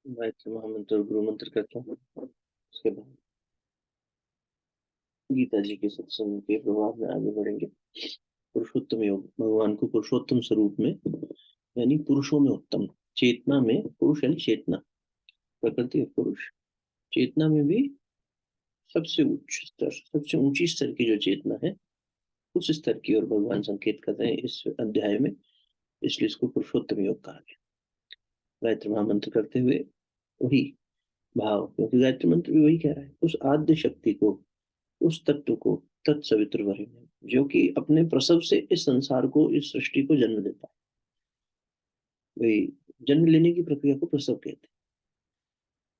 गायत्री महामंत्र और गुरु मंत्र करता हूँ। उसके बाद गीता जी के सत्संग के प्रभाव में आगे बढ़ेंगे। पुरुषोत्तम योग, भगवान को पुरुषोत्तम स्वरूप में यानी पुरुषों में उत्तम, चेतना में पुरुष यानी चेतना, प्रकृति और पुरुष, चेतना में भी सबसे उच्च स्तर, सबसे ऊंची स्तर की जो चेतना है उस स्तर की ओर भगवान संकेत कर रहे हैं इस अध्याय में, इसलिए इसको पुरुषोत्तम योग कहा गया। गायत्री महामंत्र करते हुए वही भाव, क्योंकि गायत्री मंत्र भी वही कह रहा है, उस आद्य शक्ति को, उस तत्व को, तत्सवितुर्वरेण्यम, जो कि अपने प्रसव से इस संसार को, इस सृष्टि को जन्म देता है, वही जन्म लेने की प्रक्रिया को प्रसव कहते हैं।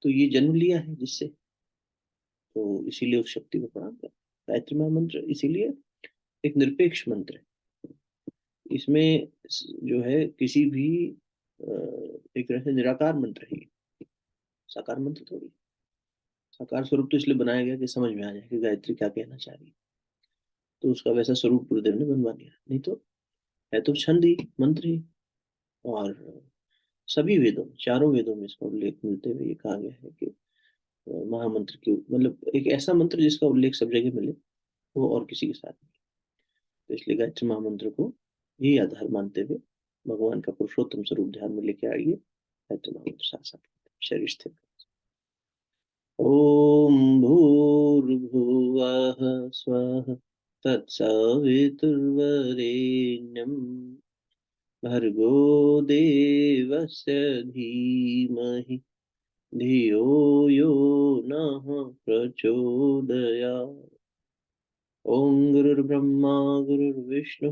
तो ये जन्म लिया है जिससे, तो इसीलिए उस शक्ति को प्रणाम करते हैं। गायत्री महामंत्र इसीलिए एक निरपेक्ष मंत्र है। इसमें जो है किसी भी एक तरह से निराकार मंत्र है, साकार मंत्र थोड़ी। साकार स्वरूप तो इसलिए बनाया गया कि समझ में आ जाए कि गायत्री क्या कहना चाह रही है, तो उसका वैसा स्वरूप गुरुदेव ने बनवा दिया, नहीं तो है तो छंद ही, मंत्र ही। और सभी वेदों, चारों वेदों में इसका उल्लेख मिलते हुए ये कहा गया है कि महामंत्र की, मतलब एक ऐसा मंत्र जिसका उल्लेख सब जगह मिले, वो और किसी के साथ नहीं। तो इसलिए गायत्री महामंत्र को यही आधार मानते हुए भगवान का पुरुषोत्तम स्वरूप ध्यान में लेके आइए। गायत्री महामंत्र साथ साथ शरीर स्थिर। ओम भूर्भुवः स्वः तत्सवितुर्वरेण्यं भर्गो देवस्य धीमहि धियो यो नः प्रचोदयात्। ओम गुरुर्ब्रह्मा गुरुर्विष्णु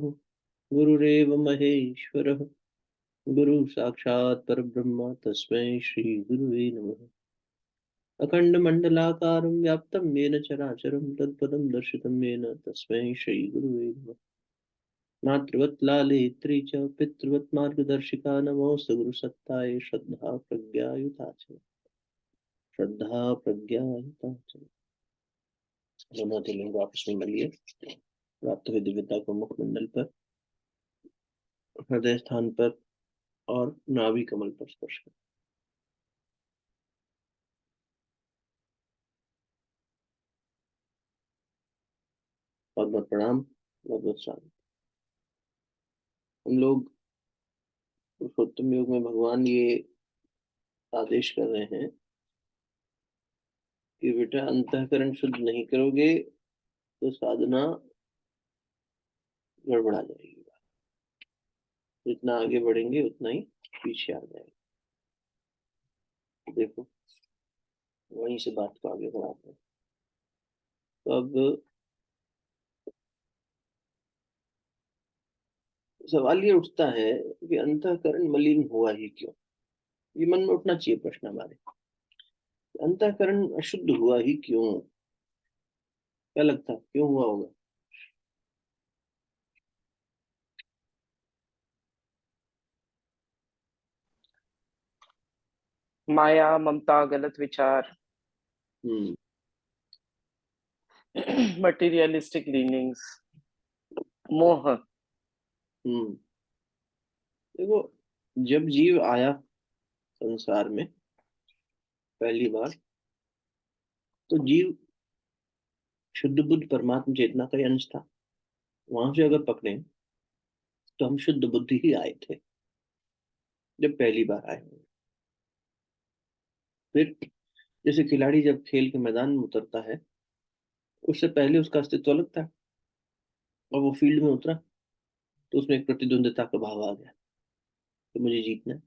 गुरुरेव महेश्वरः गुरु साक्षात् परब्रह्म तस्मै श्री गुरुवे नमः। अखण्डमण्डलाकारं व्याप्तं येन चराचरं तत्पदं दर्शितं येन तस्मै श्रीगुरुवे नमः। मातृवत् लालेत्री च पितृवत् मार्गदर्शिका नमोऽस्तु गुरुसत्ताय श्रद्धा प्रज्ञायुता च। दोनों तिलिंग आपस में मिलिए, प्राप्त हुई दिव्यता को मुखमंडल पर, हृदय स्थान पर और नाभि कमल पर स्पर्श करें। बहुत बहुत प्रणाम, बहुत बहुत स्वागत। हम लोग पुरुषोत्तम योग में भगवान ये आदेश कर रहे हैं कि बेटा अंतःकरण शुद्ध नहीं करोगे तो साधना गड़बड़ा जाएगी, जितना आगे बढ़ेंगे उतना ही पीछे आ जाएंगे। देखो, वहीं से बात को आगे बढ़ाते हैं। तो अब सवाल ये उठता है कि अंतःकरण मलिन हुआ ही क्यों। ये मन में उठना चाहिए प्रश्न हमारे, अंतःकरण अशुद्ध हुआ ही क्यों, क्या लगता है क्यों हुआ होगा? माया, ममता, गलत विचार, हम्म मटेरियलिस्टिक लीनिंग्स, मोह। हम्म देखो, जब जीव आया संसार में पहली बार, तो जीव शुद्ध बुद्ध परमात्मा चेतना का ही अंश था। वहां से अगर पकड़े तो हम शुद्ध बुद्धि ही आए थे जब पहली बार आए होंगे। फिर जैसे खिलाड़ी जब खेल के मैदान में उतरता है, उससे पहले उसका अस्तित्व अलग था, और वो फील्ड में उतरा तो उसमें एक प्रतिद्वंद्विता का भाव आ गया कि मुझे जीतना है।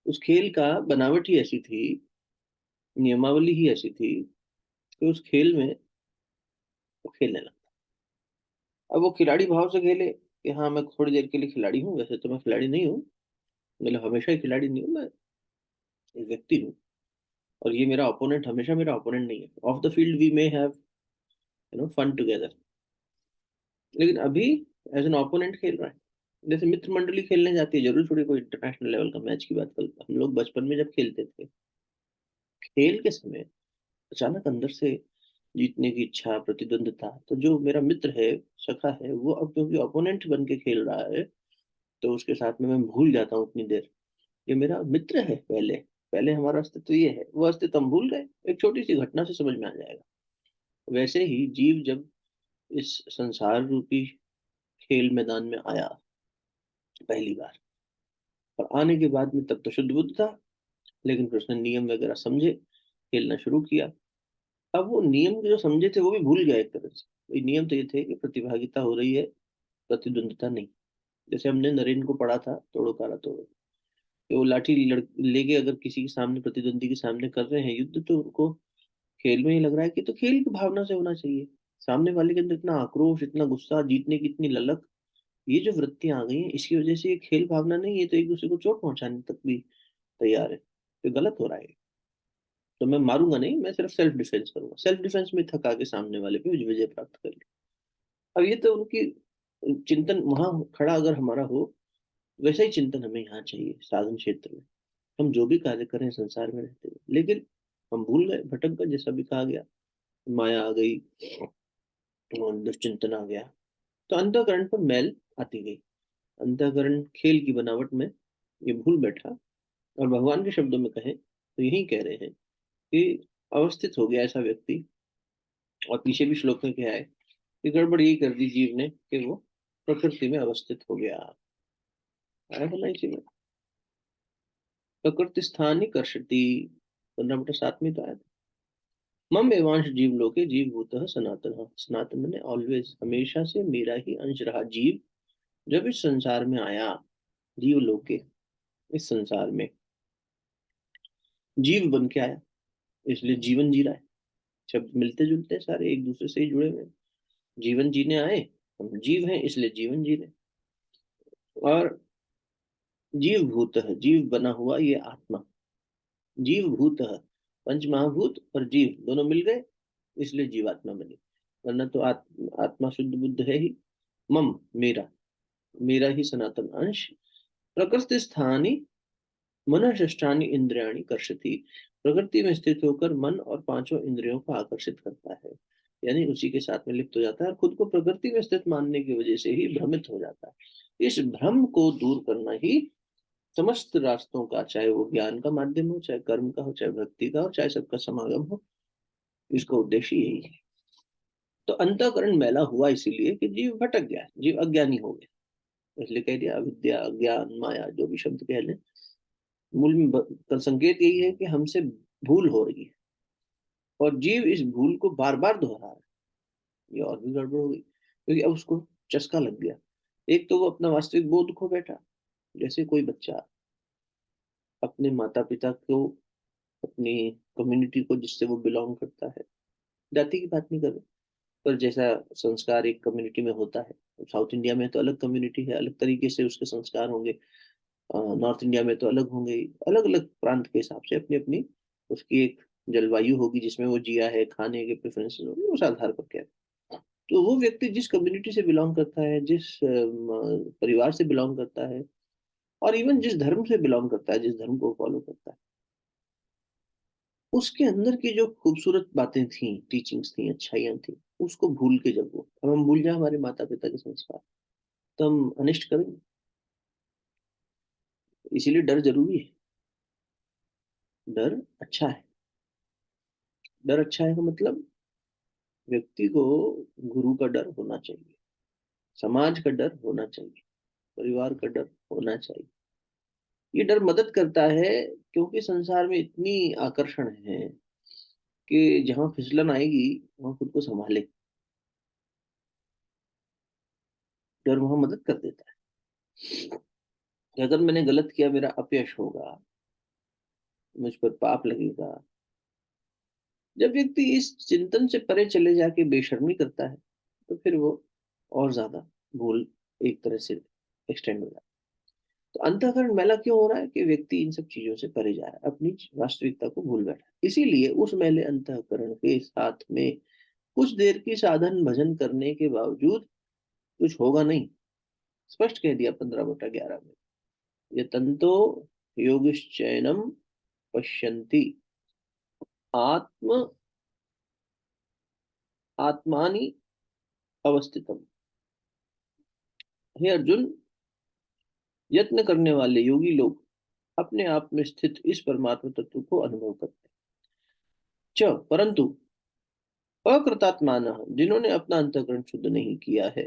उस खेल का बनावट ही ऐसी थी, नियमावली ही ऐसी थी कि उस खेल में वो खेलने लगा। अब वो खिलाड़ी भाव से खेले कि हाँ मैं थोड़ी देर के लिए खिलाड़ी हूँ, वैसे तो मैं खिलाड़ी नहीं हूँ, मतलब हमेशा ही खिलाड़ी नहीं हूँ, मैं एक व्यक्ति हूँ, और ये मेरा ओपोनेंट हमेशा मेरा ओपोनेंट नहीं है। Off the field we may have fun together, लेकिन अभी एज एन ओपोनेंट खेल रहा है। जैसे मित्र मंडली खेलने जाती है, जरूर थोड़ी कोई इंटरनेशनल लेवल का मैच की बात करता, हम लोग बचपन में जब खेलते थे, खेल के समय अचानक अंदर से जीतने की इच्छा, प्रतिद्वंदता, तो जो मेरा मित्र है, सखा है, वो अब क्योंकि ओपोनेंट बन के खेल रहा है, तो उसके साथ में मैं भूल जाता हूँ उतनी देर ये मेरा मित्र है, पहले पहले हमारा अस्तित्व ये है, वो अस्तित्व हम भूल गए, एक छोटी सी घटना से समझ में आ जाएगा। वैसे ही जीव जब इस संसार रूपी खेल मैदान में आया पहली बार, और आने के बाद में तब तो शुद्ध बुद्ध था, लेकिन फिर उसने नियम वगैरह समझे, खेलना शुरू किया। अब वो नियम जो समझे थे वो भी भूल गया एक तरह से। वही नियम तो ये थे कि प्रतिभागिता हो रही है, प्रतिद्वंदिता नहीं। जैसे हमने नरेन को पढ़ा था, तोड़ो काला तोड़ो, कि वो लाठी लेके अगर किसी के सामने, प्रतिद्वंदी के सामने कर रहे हैं युद्ध, तो उनको खेल में ही लग रहा है कि तो खेल की भावना से होना चाहिए। सामने वाले के अंदर इतना आक्रोश, इतना गुस्सा, जीतने की इतनी ललक, ये जो वृत्तियां आ गई हैं, इसकी वजह से ये खेल भावना नहीं है, तो एक दूसरे को चोट पहुंचाने तक भी तैयार है, तो गलत हो रहा है। तो मैं मारूंगा नहीं, मैं सिर्फ सेल्फ डिफेंस करूंगा, सेल्फ डिफेंस में थका के सामने वाले पे विजय प्राप्त कर ली। अब ये तो उनकी चिंतन वहां खड़ा अगर हमारा हो, वैसा ही चिंतन हमें यहाँ चाहिए साधन क्षेत्र में। हम जो भी कार्य करें संसार में रहते हुए, लेकिन हम भूल गए, भटक गए, जैसा भी कहा गया, माया आ गई और दुश्चिंतन आ गया, तो अंतःकरण पर मैल आती गई। अंतःकरण खेल की बनावट में ये भूल बैठा, और भगवान के शब्दों में कहें तो यही कह रहे हैं कि अवस्थित हो गया ऐसा व्यक्ति। और पीछे भी श्लोक में क्या है कि गड़बड़ यही कर दी जीव ने कि वो प्रकृति में अवस्थित हो गया। आया बोला इसी में, प्रकृति स्थानी कर्षति, 15/7 में तो आया था। मम एवांश जीव लोके जीव भूतः सनातन, सनातन मैंने ऑलवेज, हमेशा से मेरा ही अंश रहा जीव। जब इस संसार में आया, जीव लोके, इस संसार में जीव बन के आया, इसलिए जीवन जी रहा है। शब्द मिलते जुलते हैं, सारे एक दूसरे से ही जुड़े हुए हैं। जीवन जीने आए, हम जीव हैं इसलिए जीवन जी रहे। और जीव भूत है, जीव बना हुआ ये आत्मा, जीव भूत है, पंच महाभूत और जीव दोनों मिल गए, इसलिए जीवात्मा बनी। वरना तो आत्मा शुद्ध बुद्ध है ही। मम, मेरा, मेरा ही सनातन अंश, प्रकृति स्थानी मन षष्ठानी इंद्रियाणी कर्षति, प्रकृति में स्थित होकर मन और पांचों इंद्रियों को आकर्षित करता है, यानी उसी के साथ में लिप्त हो जाता है, और खुद को प्रकृति में स्थित मानने की वजह से ही भ्रमित हो जाता है। इस भ्रम को दूर करना ही समस्त रास्तों का, चाहे वो ज्ञान का माध्यम हो, चाहे कर्म का हो, चाहे भक्ति का हो, चाहे सबका समागम हो, इसका उद्देश्य यही है। तो अंतःकरण मैला हुआ इसीलिए कि जीव भटक गया, जीव अज्ञानी हो गया, इसलिए कह दिया अविद्या, अज्ञान, माया, जो भी शब्द कह लें, मूल में का संकेत यही है कि हमसे भूल हो रही है, और जीव इस भूल को बार बार दोहरा रहा है। ये और भी गड़बड़ हो गई, क्योंकि अब उसको चस्का लग गया। एक तो वो अपना वास्तविक बोध खो बैठा, जैसे कोई बच्चा अपने माता पिता को, अपनी कम्युनिटी को जिससे वो बिलोंग करता है, जाति की बात नहीं कर रहे, पर जैसा संस्कार एक कम्युनिटी में होता है, साउथ इंडिया में तो अलग कम्युनिटी है, अलग तरीके से उसके संस्कार होंगे, नॉर्थ इंडिया में तो अलग होंगे, अलग अलग प्रांत के हिसाब से अपनी अपनी उसकी एक जलवायु होगी जिसमें वो जिया है, खाने के प्रेफरेंसेस होंगे, उस आधार पर क्या है। तो वो व्यक्ति जिस कम्युनिटी से बिलोंग करता है, जिस परिवार से बिलोंग करता है, और इवन जिस धर्म से बिलोंग करता है, जिस धर्म को फॉलो करता है, उसके अंदर की जो खूबसूरत बातें थी, टीचिंग्स थी, अच्छाइयाँ थी, उसको भूल के जब वो, अब हम भूल जाए हमारे माता पिता के संस्कार, तो हम अनिष्ट करेंगे। इसीलिए डर जरूरी है। डर अच्छा है। डर अच्छा है का मतलब, व्यक्ति को गुरु का डर होना चाहिए, समाज का डर होना चाहिए, परिवार का डर होना चाहिए। ये डर मदद करता है, क्योंकि संसार में इतनी आकर्षण है कि जहां फिसलन आएगी वहां खुद को संभाले, डर वहां मदद कर देता है कि अगर मैंने गलत किया, मेरा अपयश होगा, मुझ पर पाप लगेगा। जब व्यक्ति इस चिंतन से परे चले जाके बेशर्मी करता है, तो फिर वो और ज्यादा भूल एक तरह से एक्सटेंड हो जाता है। तो अंतःकरण मैला क्यों हो रहा है कि व्यक्ति इन सब चीजों से परे जा रहा है, अपनी वास्तविकता को भूल बैठा है। इसीलिए उस मैले अंतःकरण के साथ में कुछ देर की साधन भजन करने के बावजूद कुछ होगा नहीं। स्पष्ट कह दिया 15/11 में, ये तंतो योगिश्चैनम पश्यन्ति आत्म आत्मानि अवस्थितम। हे अर्जुन, यत्न करने वाले योगी लोग अपने आप में स्थित इस परमात्मा तत्व को अनुभव करते हैं। परंतु अकृतात्मान, जिन्होंने अपना अंतःकरण शुद्ध नहीं किया है,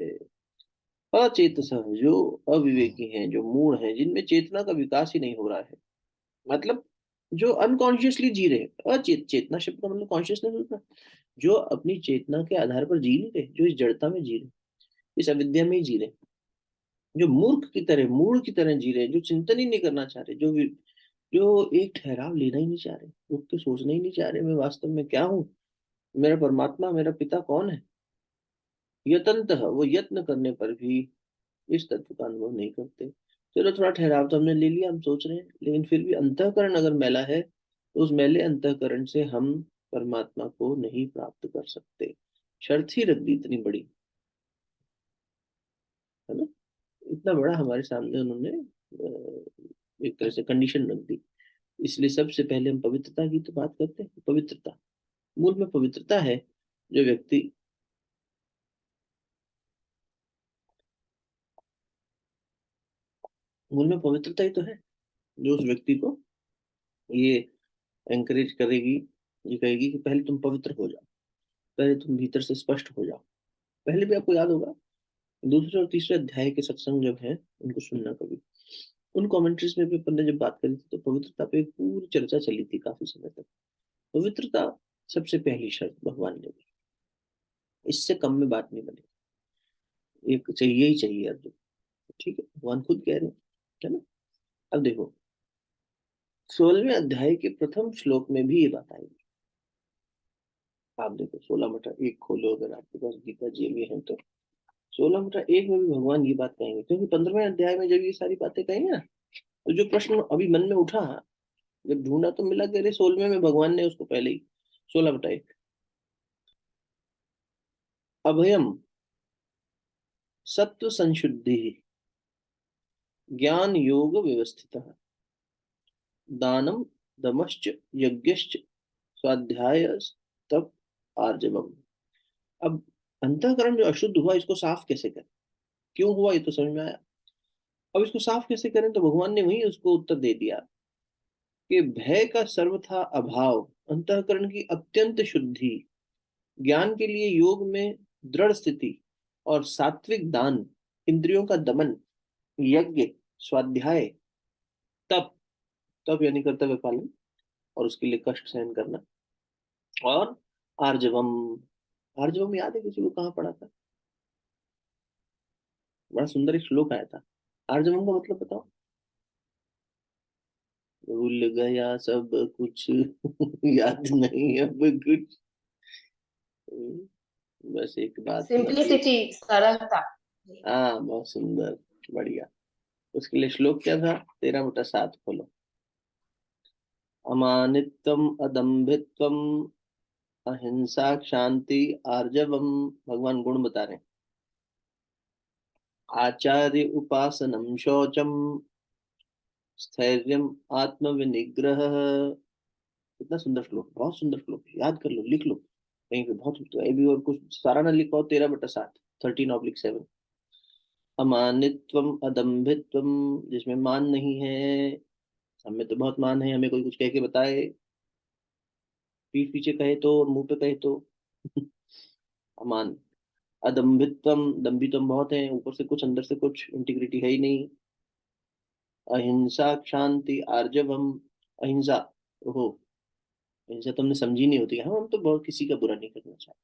अचेतसः, जो अविवेकी हैं, जो मूढ़ हैं, जिनमें चेतना का विकास ही नहीं हो रहा है, मतलब जो अनकॉन्शियसली जी रहे हैं। चेतना शब्द का मतलब कॉन्शियसनेस होता है। जो अपनी चेतना के आधार पर जी नहीं रहे, जो इस जड़ता में जी रहे, इस अविद्या में ही जी रहे, जो मूर्ख की तरह, मूढ़ की तरह जी रहे, जो चिंतन ही नहीं करना चाह रहे, जो एक ठहराव लेना ही नहीं चाह रहे, रुक के सोचना ही नहीं चाह रहे, मैं वास्तव में क्या हूँ, मेरा परमात्मा, मेरा पिता कौन है। यतनतः, वो यत्न करने पर भी इस तत्व का अनुभव नहीं करते। चलो थोड़ा ठहराव तो हमने ले लिया, हम सोच रहे हैं, लेकिन फिर भी अंतःकरण अगर मैला है, तो उस मैले अंतःकरण से हम परमात्मा को नहीं प्राप्त कर सकते। शर्त ही रख दी इतनी बड़ी, है ना। इतना बड़ा हमारे सामने उन्होंने एक तरह से कंडीशन रख दी। इसलिए सबसे पहले हम पवित्रता की तो बात करते हैं। पवित्रता, मूल में पवित्रता है। जो व्यक्ति, मूल में पवित्रता ही तो है जो उस व्यक्ति को ये एंकरेज करेगी, ये कहेगी कि पहले तुम पवित्र हो जाओ, पहले तुम भीतर से स्पष्ट हो जाओ। पहले भी आपको याद होगा, दूसरे और तीसरे अध्याय के सत्संग जब हैं, उनको सुनना कभी। उन कमेंट्रीज में भी अपन ने जब बात करी थी, तो पवित्रता पे एक पूरी चर्चा चली थी काफी समय तक। पवित्रता सबसे पहली शर्त भगवान ने दी, इससे कम में बात नहीं बनी, एक चाहिए ही चाहिए अर्जुन। ठीक है, भगवान खुद कह रहे हैं, है ना। अब देखो, 16वें अध्याय के प्रथम श्लोक में भी ये बात आएगी। आप देखो 16 बटा 1 खोलो, अगर आपके पास गीता जी में है तो 16 बटा 1 में भी भगवान ये बात कहेंगे, क्योंकि 15वें अध्याय में जब ये सारी बातें कहेंगे ना, तो जो प्रश्न अभी मन में उठा, जब ढूंढा तो मिला कि अरे 16वें में भगवान ने उसको पहले ही 16 बटा 1, अभयम सत्व संशुद्धि, ज्ञान योग व्यवस्थित, दानम दमश्च यज्ञश्च स्वाध्याय तप आर्जवम। अब अंतःकरण जो अशुद्ध हुआ, इसको साफ कैसे करें, क्यों हुआ, ये तो समझ में आया। अब इसको साफ कैसे करें, तो भगवान ने वही उसको उत्तर दे दिया कि भय का सर्वथा अभाव, अंतःकरण की अत्यंत शुद्धि, ज्ञान के लिए योग में दृढ़ स्थिति, और सात्विक दान, इंद्रियों का दमन, यज्ञ, स्वाध्याय, तप, तप यानी कर्तव्य पालन और उसके लिए कष्ट सहन करना, और आर्जवम। आर्जवम याद है किसी को, कहाँ पढ़ा था, बड़ा सुंदर एक श्लोक आया था। आर्जवम का मतलब बताओ। भूल गया सब कुछ याद नहीं अब कुछ। बस एक बात याद। सिंप्लिसिटी, सरलता। हाँ, बहुत सुंदर, बढ़िया। उसके लिए श्लोक क्या था, 13 बटा 7 खोलो। अमानित्वम अदम्भित्वम अहिंसा शांति आर्जवम, भगवान गुण बता रहे हैं। आचार्य उपासनम शौचम स्थैर्यम आत्मविनिग्रह। कितना सुंदर श्लोक, बहुत सुंदर श्लोक, याद कर लो, लिख लो कहीं पे, बहुत तो ये भी, और कुछ सारा ना लिखो, 13 बटा 7, 13/7। अमानित्वम अदम्भित्वम, जिसमें मान नहीं है। हमें तो बहुत मान है, हमें कोई कुछ कह के बताए, पीठ पीछे कहे तो और मुंह पे कहे तो अमान। अदम्भित्वम, दम्भी तो हम बहुत हैं, ऊपर से कुछ अंदर से कुछ, इंटीग्रिटी है ही नहीं। अहिंसा शांति आर्जवम, अहिंसा, ओहो, अहिंसा तो हमने समझी नहीं होती, हाँ हम तो बहुत किसी का बुरा नहीं करना चाहते।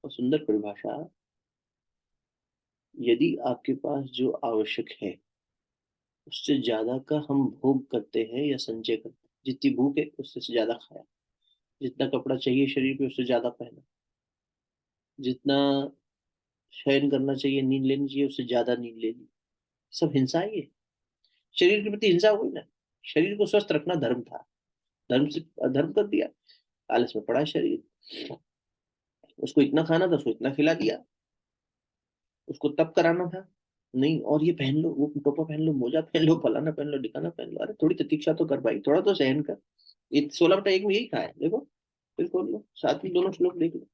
और सुंदर परिभाषा, यदि आपके पास जो आवश्यक है उससे ज्यादा का हम भोग करते हैं या संचय करते हैं, जितनी भूख है उससे से ज्यादा खाया, जितना कपड़ा चाहिए शरीर पे उससे ज्यादा पहना, जितना शयन करना चाहिए, नींद लेनी चाहिए, उससे ज्यादा नींद ले ली, सब हिंसा ही है। शरीर के प्रति हिंसा हुई ना। शरीर को स्वस्थ रखना धर्म था, धर्म से अधर्म कर दिया, आलस में पड़ा है शरीर। उसको इतना खाना था, उसको इतना खिला दिया, उसको तब कराना था नहीं, और ये पहन लो, वो टोपा पहन लो, मोजा पहन लो, फलाना पहन लो, ढिकाना पहन लो, अरे थोड़ी प्रतीक्षा तो कर भाई, थोड़ा तो सहन कर। ये 16 बटा 1 में यही कहा है, देखो, फिर खोल लो, साथ में दोनों श्लोक देख लो।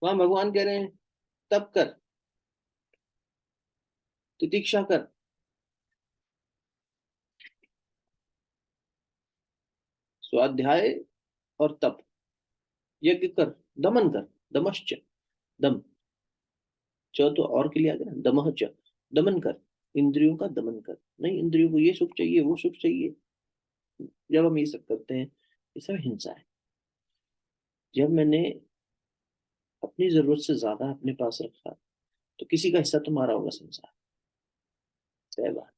वहां भगवान कह रहे हैं तब कर, प्रतीक्षा कर, स्वाध्याय और तप, यज्ञ कर, दमन कर, दमश्च, दम, च तो और के लिए आ गया ना, दमह च, दमन कर, इंद्रियों का दमन कर। नहीं, इंद्रियों को ये सुख चाहिए, वो सुख चाहिए, जब हम ये सब करते हैं ये सब हिंसा है। जब मैंने अपनी जरूरत से ज्यादा अपने पास रखा तो किसी का हिस्सा तो मारा होगा संसार, तय बात।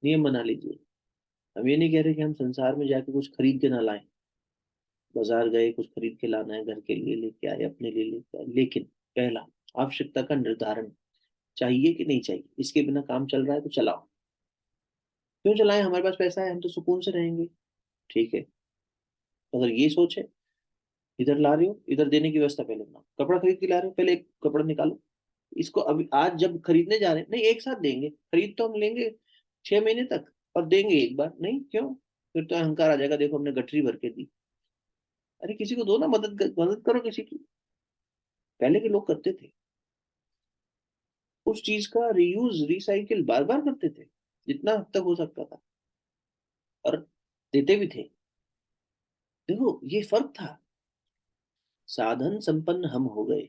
नियम बना लीजिए। हम ये नहीं कह रहे कि हम संसार में जाके कुछ खरीद के ना लाएं, बाजार गए कुछ खरीद के लाना है, घर के लिए लेके आए, अपने लिए लेके आए, लेकिन पहला आवश्यकता का निर्धारण, चाहिए कि नहीं चाहिए, इसके बिना काम चल रहा है तो चलाओ। क्यों चलाएं, हमारे पास पैसा है, हम तो सुकून से रहेंगे। ठीक है, अगर ये सोच है, इधर ला रहे हो, इधर देने की व्यवस्था पहले बनाओ। कपड़ा खरीद के ला रहे हो, पहले एक कपड़ा निकालो, इसको अभी आज जब खरीदने जा रहे हैं, नहीं एक साथ देंगे, खरीद तो हम लेंगे 6 महीने तक और देंगे एक बार, नहीं क्यों, फिर तो अहंकार आ जाएगा, देखो हमने गठरी भर के दी। अरे किसी को दो ना, मदद करो किसी की। पहले के लोग करते थे, उस चीज का रीयूज रिसाइकिल बार बार करते थे, जितना हद तक हो सकता था, और देते भी थे। देखो ये फर्क था। साधन संपन्न हम हो गए,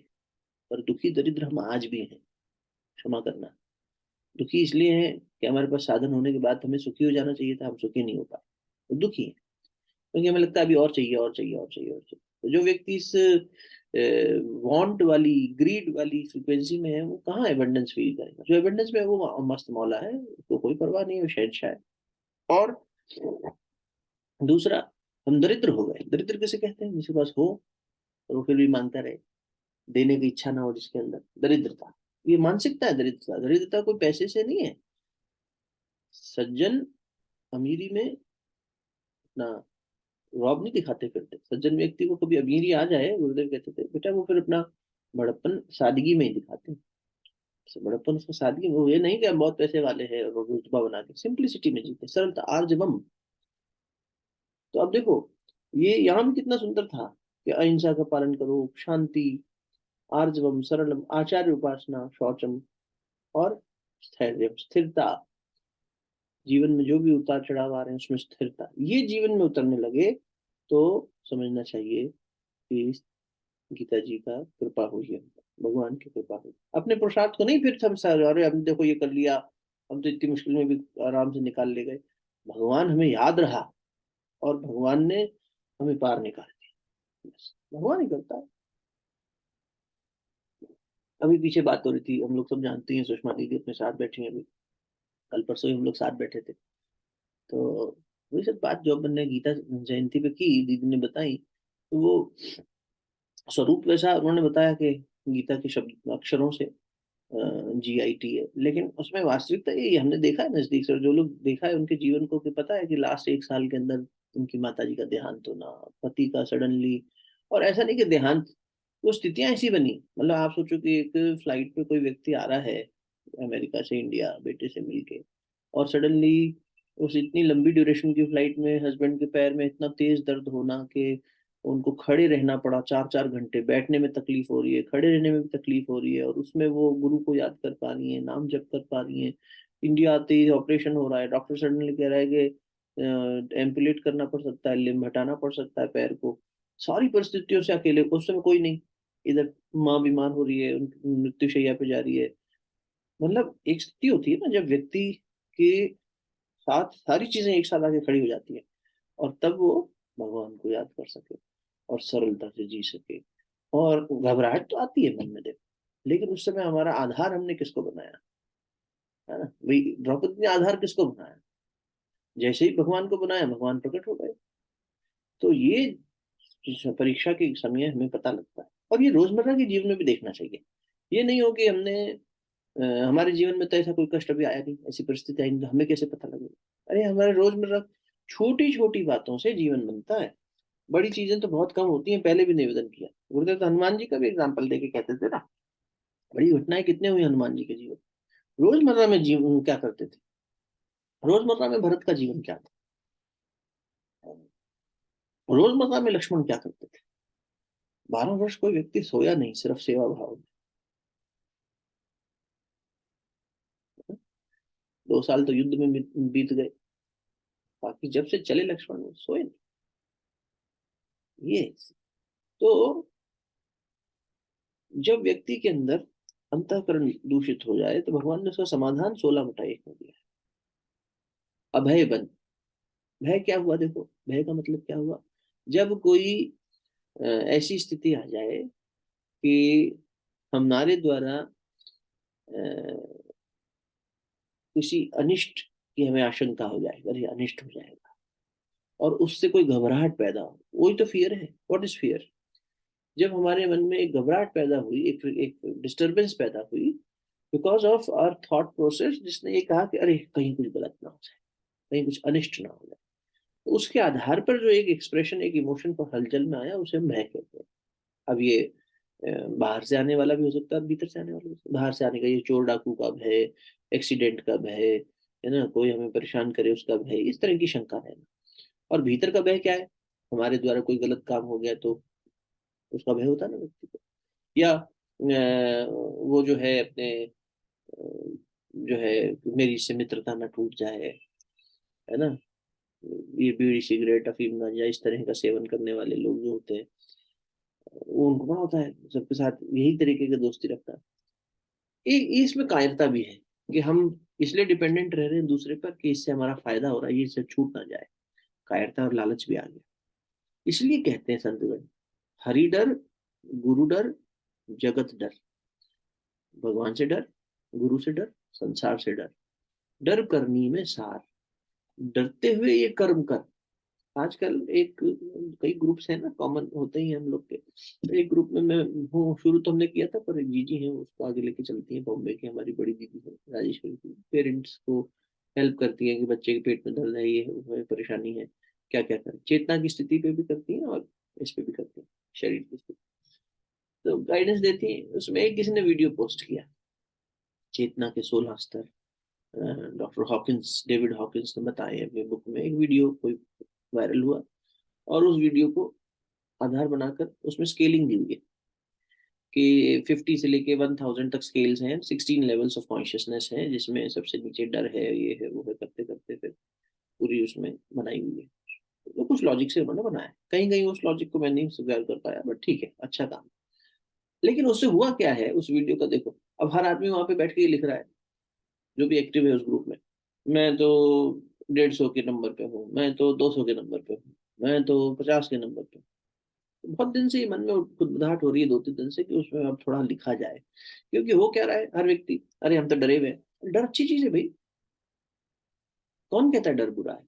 पर दुखी दरिद्र हम आज भी हैं। क्षमा करना, दुखी इसलिए है कि हमारे पास साधन होने के बाद हमें सुखी हो जाना चाहिए था, हम सुखी नहीं हो पाए, तो दुखी है। क्योंकि हमें लगता है अभी और चाहिए, और चाहिए, और चाहिए, और चाहिए। तो जो व्यक्ति इस वांट वाली, ग्रीड वाली फ्रीक्वेंसी में है, वो कहाँ एबंडेंस फील करेगा। जो एबंडेंस में है वो मस्त मौला है, उसको कोई परवाह नहीं है, वो शहनशाह है। और दूसरा, हम दरिद्र हो गए। दरिद्र किसे कहते हैं, जिसके पास हो और वो फिर भी मांगता रहे, देने की इच्छा ना हो जिसके अंदर, दरिद्रता। ये मानसिकता है दरिद्रता। दरिद्रता कोई पैसे से नहीं है। सज्जन अमीरी में अपना रौब नहीं दिखाते फिरते। सज्जन व्यक्ति को कभी अमीरी आ जाए, गुरुदेव कहते थे बेटा, वो फिर अपना बड़प्पन सादगी में ही दिखाते हैं। बड़प्पन उसका सादगी में, वो ये नहीं कि हम बहुत पैसे वाले हैं और रुतबा बना के, सिंप्लिसिटी में जीते, सरलता, आर्जवम। तो अब देखो, ये यहाँ भी कितना सुंदर था कि अहिंसा का पालन करो, शांति, आर्जवम, सरलम, आचार्य उपासना, शौचम, और स्थैर्य, स्थिरता। जीवन में जो भी उतार चढ़ाव आ रहे हैं उसमें स्थिरता, ये जीवन में उतरने लगे तो समझना चाहिए कि गीता जी का कृपा हुई है, भगवान की कृपा हुई। अपने पुरुषार्थ को नहीं, फिर हम सर अरे हमने देखो ये कर लिया, हम तो इतनी मुश्किल में भी आराम से निकाल ले गए। भगवान हमें याद रहा और भगवान ने हमें पार निकाल दिया, बस भगवान ही करता है। अभी पीछे बात हो रही थी, हम लोग सब जानते हैं, सुषमा दीदी अपने साथ बैठी हैं अभी, कल परसों ही हम लोग साथ बैठे थे। तो वही सब बात जो अपन ने गीता जयंती पे की, दीदी ने बताई, तो वो स्वरूप वैसा उन्होंने बताया कि गीता के शब्द अक्षरों से GIT है, लेकिन उसमें वास्तविकता यही है, हमने देखा है नजदीक से, और जो लोग देखा है उनके जीवन को, कि पता है कि लास्ट 1 साल के अंदर उनकी माता जी का देहांत होना, पति का सडनली, और ऐसा नहीं कि देहांत, वो स्थितियां ऐसी बनी, मतलब आप सोचो कि एक फ्लाइट पे कोई व्यक्ति आ रहा है अमेरिका से इंडिया बेटे से मिलके, और सडनली उस इतनी लंबी ड्यूरेशन की फ्लाइट में हस्बैंड के पैर में इतना तेज दर्द होना कि उनको खड़े रहना पड़ा 4 4 घंटे, बैठने में तकलीफ हो रही है, खड़े रहने में भी तकलीफ हो रही है, और उसमें वो गुरु को याद कर पा रही है, नाम जप कर पा रही है। इंडिया आते ही ऑपरेशन हो रहा है, डॉक्टर सडनली कह रहा है कि एम्पुलेट करना पड़ सकता है, लिम्ब हटाना पड़ सकता है पैर को। सारी परिस्थितियों से अकेले, उस समय कोई नहीं, इधर माँ बीमार हो रही है, उनकी मृत्युशैया पे जा रही है। मतलब एक स्थिति होती है ना जब व्यक्ति के साथ सारी चीजें एक साथ आके खड़ी हो जाती है, और तब वो भगवान को याद कर सके और सरलता से जी सके। और घबराहट तो आती है मन में, देखो, लेकिन उस समय हमारा आधार हमने किसको बनाया, है ना। वही द्रौपदी ने आधार किसको बनाया, जैसे ही भगवान को बनाया भगवान प्रकट हो गए। तो ये परीक्षा के समय हमें पता लगता है, और ये रोजमर्रा के जीवन में भी देखना चाहिए। ये नहीं हो कि हमने हमारे जीवन में तो ऐसा कोई कष्ट अभी आया नहीं, ऐसी परिस्थिति आई नहीं, तो हमें कैसे पता लगेगा। अरे हमारे रोजमर्रा छोटी छोटी बातों से जीवन बनता है, बड़ी चीजें तो बहुत कम होती हैं। पहले भी निवेदन किया, गुरुदेव तो हनुमान जी का भी एग्जाम्पल देके कहते थे ना, बड़ी घटनाएं कितने हुई हनुमान जी के जीवन। रोजमर्रा में जीवन क्या करते थे, रोजमर्रा में भरत का जीवन क्या था, रोजमर्रा में लक्ष्मण क्या करते थे। 12 वर्ष कोई व्यक्ति सोया नहीं, सिर्फ सेवा भाव में। 2 साल तो युद्ध में बीत गए, बाकी जब से चले लक्ष्मण सोए नहीं। ये तो जब व्यक्ति के अंदर अंतःकरण दूषित हो जाए तो भगवान ने उसका समाधान 16/1 में दिया। अभय बन। भय क्या हुआ? देखो, भय का मतलब क्या हुआ? जब कोई ऐसी स्थिति आ जाए कि हमारे द्वारा किसी अनिष्ट की हमें आशंका हो जाए, अरे अनिष्ट हो जाएगा, और उससे कोई घबराहट पैदा हो, वही तो फियर है। What is fear? जब हमारे मन में एक घबराहट पैदा हुई, एक डिस्टरबेंस पैदा हुई because of our thought process, जिसने ये कहा कि अरे कहीं कुछ गलत ना हो जाए, कहीं कुछ अनिष्ट ना हो जाए, तो उसके आधार पर जो एक एक्सप्रेशन, एक इमोशन को हलचल में आया, उसे हम भय कहते हैं। अब ये बाहर से आने वाला भी हो सकता है, भीतर से आने वाला भी हो सकता है। बाहर से आने का ये चोर डाकू का भय, एक्सीडेंट का भय, है ना, कोई हमें परेशान करे उसका भय, इस तरह की शंका रहना। और भीतर का भय क्या है? हमारे द्वारा कोई गलत काम हो गया तो उसका भय होता है ना व्यक्ति को। या वो जो है अपने जो है, मेरी इससे मित्रता ना टूट जाए, है ना, ये बीड़ी सिगरेट अफीम गांजा इस तरह का सेवन करने वाले लोग जो होते हैं, वो उनको क्या होता है, सबके साथ यही तरीके की दोस्ती रखता है। इसमें कायरता भी है कि हम इसलिए डिपेंडेंट रह रहे हैं दूसरे पर कि इससे हमारा फायदा हो रहा है, ये इससे छूट ना जाए। कायरता और लालच भी आ गया। इसलिए कहते हैं संतगण, हरि डर, गुरु डर, जगत डर। भगवान से डर, गुरु से डर, संसार से डर। डर करनी में सार, डरते हुए ये कर्म कर। आजकल एक कई ग्रुप्स हैं ना, कॉमन होते ही हैं हम लोग के। तो एक ग्रुप में मैं हूँ, शुरू तो हमने किया था, पर एक जीजी हैं उसको आगे लेके चलती हैं, बॉम्बे की हमारी बड़ी दीदी है राजेश्वरी की, पेरेंट्स को हेल्प करती हैं कि बच्चे के पेट में दर्द है, ये है, वो है, परेशानी है, क्या क्या करें। चेतना की स्थिति पे भी करती हैं और इस पे भी करती हैं, शरीर की स्थिति। तो गाइडेंस देती हैं। उसमें एक किसी ने वीडियो पोस्ट किया, चेतना के 16 स्तर। डॉक्टर हॉकिंस, डेविड हॉकिंस ने बताए अपनी बुक में, एक वीडियो कोई वायरल हुआ, और उस वीडियो को आधार बनाकर उसमें स्केलिंग दी हुई है कि 50 से लेके 1000 तक स्केल्स हैं, 16 लेवल्स ऑफ कॉन्शियसनेस है, जिसमें सबसे नीचे डर है, ये है, वो है, करते करते फिर पूरी उसमें बनाई हुई है। तो कुछ लॉजिक से उन्होंने बनाया, कहीं कहीं उस लॉजिक को मैं नहीं स्वीकार कर पाया, बट ठीक है, अच्छा काम। लेकिन उससे हुआ क्या है उस वीडियो का देखो। अब हर आदमी वहां पे बैठ के ये लिख रहा है, जो भी एक्टिव है उस ग्रुप में, मैं तो 150 के नंबर पे हूँ, मैं तो 200 के नंबर पे हूँ, मैं तो 50 के नंबर पे हूँ। बहुत दिन से ये मन में खुदबुदाहट हो रही है, 2-3 दिन से, कि उसमें अब थोड़ा लिखा जाए। क्योंकि हो क्या रहा है, हर व्यक्ति, अरे हम तो डरे हुए हैं। डर अच्छी चीज है भाई, कौन कहता है डर बुरा है?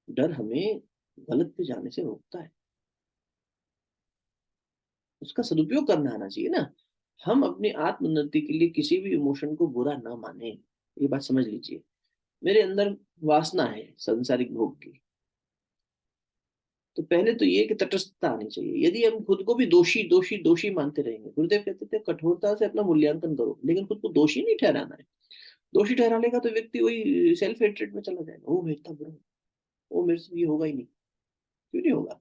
डर हमें गलत पे जाने से रोकता है, उसका सदुपयोग करना आना चाहिए ना। हम अपनी आत्मोन्नति के लिए किसी भी इमोशन को बुरा ना माने, ये बात समझ लीजिए। मेरे अंदर वासना है संसारिक भोग की, तो पहले तो ये कि तटस्थता आनी चाहिए। यदि हम खुद को भी दोषी दोषी दोषी मानते रहेंगे, गुरुदेव कहते थे कठोरता से अपना मूल्यांकन करो, लेकिन खुद को दोषी नहीं ठहराना है। दोषी ठहरा लेगा तो व्यक्ति वही सेल्फ हेट्रेड में चला जाएगा, ओ मैं इतना बुरा हूं, ओ मेरे से ये होगा ही नहीं। क्यों नहीं होगा?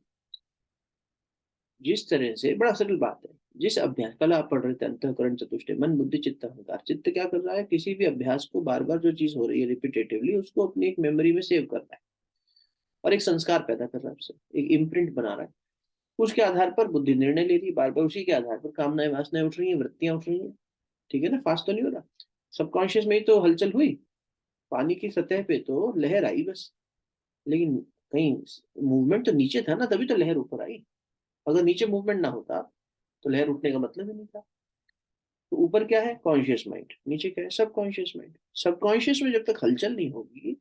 जिस तरह से, बड़ा सरल बात है, जिस अभ्यास, कल आप पढ़ रहे थे अंतःकरण चतुष्टय, मन बुद्धि चित्त अहंकार। चित्त क्या कर रहा है? किसी भी अभ्यास को बार बार जो चीज हो रही है रिपीटेटिवली, उसको अपनी एक मेमोरी में सेव कर रहा है और एक संस्कार पैदा कर रहा है, उससे एक इम्प्रिंट बना रहा है। उसके आधार पर बुद्धि निर्णय ले रही है, बार बार उसी के आधार पर कामनाएं वासनाएं उठ रही हैं, वृत्तियां उठ रही हैं। ठीक है ना, फास्ट तो नहीं हो रहा। सबकॉन्शियस में ही तो हलचल हुई, पानी की सतह पे तो लहर आई बस, लेकिन कहीं मूवमेंट तो नीचे था ना, तभी तो लहर ऊपर आई। अगर नीचे मूवमेंट ना होता तो लहर उठने का मतलब ही नहीं था। तो ऊपर क्या है? कॉन्शियस माइंड, नीचे क्या है? सब कॉन्शियस माइंड। सबकॉन्शियस में जब तक हलचल नहीं होगी,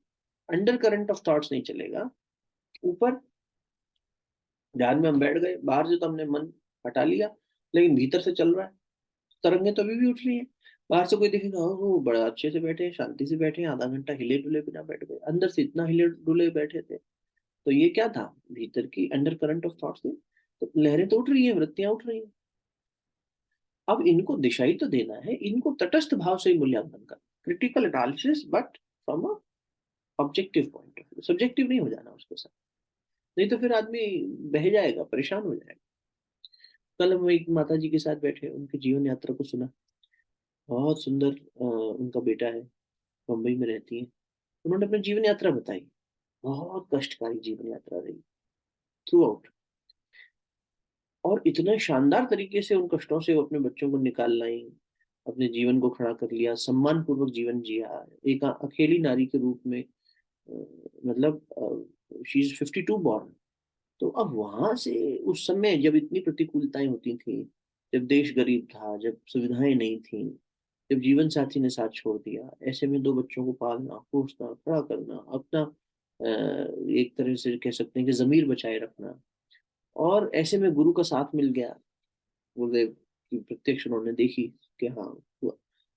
अंडर करंट ऑफ थॉट्स नहीं चलेगा, ऊपर ध्यान में हम बैठ गए, बाहर से तो हमने मन हटा लिया, लेकिन भीतर से चल रहा है, तरंगे तो अभी भी उठ रही है। बाहर से कोई देखेगा, वो बड़ा अच्छे से बैठे हैं, शांति से बैठे हैं, आधा घंटा हिले डुले बिना बैठ गए, अंदर से इतना हिले डुले बैठे थे। तो ये क्या था? भीतर की अंडर करंट ऑफ थॉट्स थी। तो लहरें तो उठ रही है, वृत्तियां उठ रही है। अब इनको दिशा ही तो देना है, इनको तटस्थ भाव से ही मूल्यांकन करना, critical analysis, but from a objective point of view, subjective नहीं हो जाना उसके साथ। नहीं तो फिर आदमी बह जाएगा, परेशान हो जाएगा। कल हम एक माता जी के साथ बैठे, उनकी जीवन यात्रा को सुना। बहुत सुंदर, उनका बेटा है, मुंबई में रहती है। उन्होंने अपनी जीवन यात्रा बताई। बहुत कष्टकारी जीवन यात्रा रही थ्रू आउट। और इतने शानदार तरीके से उन कष्टों से वो अपने बच्चों को निकाल लाई, अपने जीवन को खड़ा कर लिया, सम्मान पूर्वक जीवन जिया, एक अकेली नारी के रूप में। मतलब शी इज 52 बॉर्न। तो अब वहां से, उस समय जब इतनी प्रतिकूलताएं होती थी, जब देश गरीब था, जब सुविधाएं नहीं थी, जब जीवन साथी ने साथ छोड़ दिया, ऐसे में दो बच्चों को पालना, पोसना, खड़ा करना, अपना एक तरह से कह सकते हैं कि जमीर बचाए रखना, और ऐसे में गुरु का साथ मिल गया, गुरुदेव की प्रत्यक्ष उन्होंने देखी कि हाँ हुआ।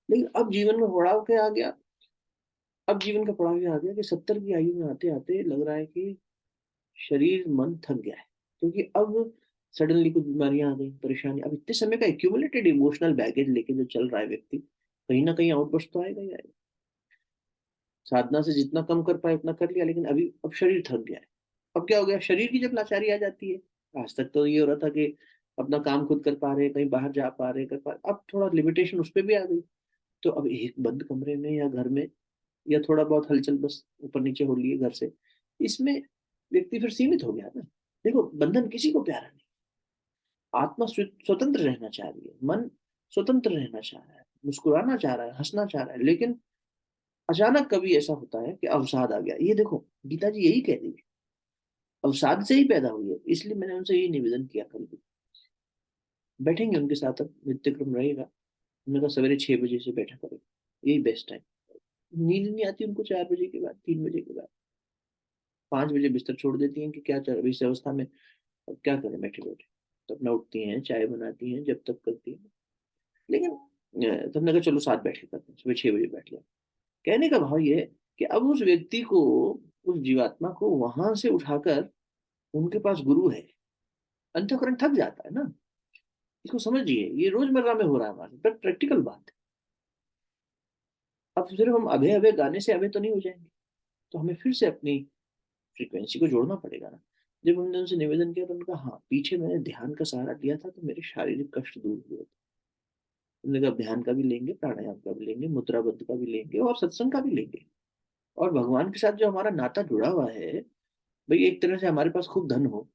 लेकिन अब जीवन में पड़ाव क्या आ गया? अब जीवन का पड़ाव ये आ गया कि 70 की आयु में आते आते लग रहा है कि शरीर मन थक गया है, क्योंकि अब सडनली कुछ बीमारियां आ गई, परेशानी। अब इतने समय का एक्यूमुलेटेड इमोशनल बैगेज लेके जो चल रहा है व्यक्ति, कहीं ना कहीं आउटबर्स्ट तो आएगा ही आएगा। साधना से जितना कम कर पाए उतना कर लिया, लेकिन अभी अब शरीर थक गया है। अब क्या हो गया? शरीर की जब लाचारी आ जाती है, आज तक तो ये हो रहा था कि अपना काम खुद कर पा रहे, कहीं बाहर जा पा रहे, कर पा रहे, अब थोड़ा लिमिटेशन उस पर भी आ गई। तो अब एक बंद कमरे में या घर में, या थोड़ा बहुत हलचल बस ऊपर नीचे हो लिए घर से, इसमें व्यक्ति फिर सीमित हो गया ना। देखो, बंधन किसी को प्यारा नहीं। आत्मा स्वतंत्र रहना चाह रही है, मन स्वतंत्र रहना चाह रहा है, मुस्कुराना चाह रहा है, हंसना चाह रहा है, लेकिन अचानक कभी ऐसा होता है कि अवसाद आ गया। ये देखो, गीता जी यही कह रही है, अवसाद से ही पैदा हुई है। इसलिए मैंने उनसे यही निवेदन किया, कल भी बैठेंगे उनके साथ, अब नित्य क्रम रहेगा। उन्होंने कहा सवेरे 6 बजे से बैठा करो, यही बेस्ट टाइम। नींद नहीं आती उनको 4 बजे के बाद, 3 बजे के बाद, 5 बजे बिस्तर छोड़ देती हैं कि क्या चल रहा है इस अवस्था में, अब क्या करें बैठे बैठे। तो अपना उठती हैं, चाय बनाती हैं, जब तक करती हैं। लेकिन तब मैंने कहा चलो साथ बैठे करते हैं, सुबह 6 बजे बैठ लिया। कहने का भाव ये है कि अब उस व्यक्ति को, उस जीवात्मा को वहां से उठाकर, उनके पास गुरु है। अंतःकरण थक जाता है ना। इसको समझिए, ये रोजमर्रा में हो रहा है हमारे, पर प्रैक्टिकल बात है। अब सिर्फ हम अभय अभय गाने से अभय तो नहीं हो जाएंगे, तो हमें फिर से अपनी फ्रीक्वेंसी को जोड़ना पड़ेगा ना। जब हमने उनसे निवेदन किया तो उनका, हाँ पीछे मैंने ध्यान का सहारा लिया था तो मेरे शारीरिक कष्ट दूर हुए थे। उन्होंने कहा ध्यान का भी लेंगे, प्राणायाम का भी लेंगे, मुद्राबद्ध का भी लेंगे, और सत्संग का भी लेंगे। और भगवान के साथ जो हमारा नाता जुड़ा हुआ है, भाई एक तरह से हमारे पास खूब धन हो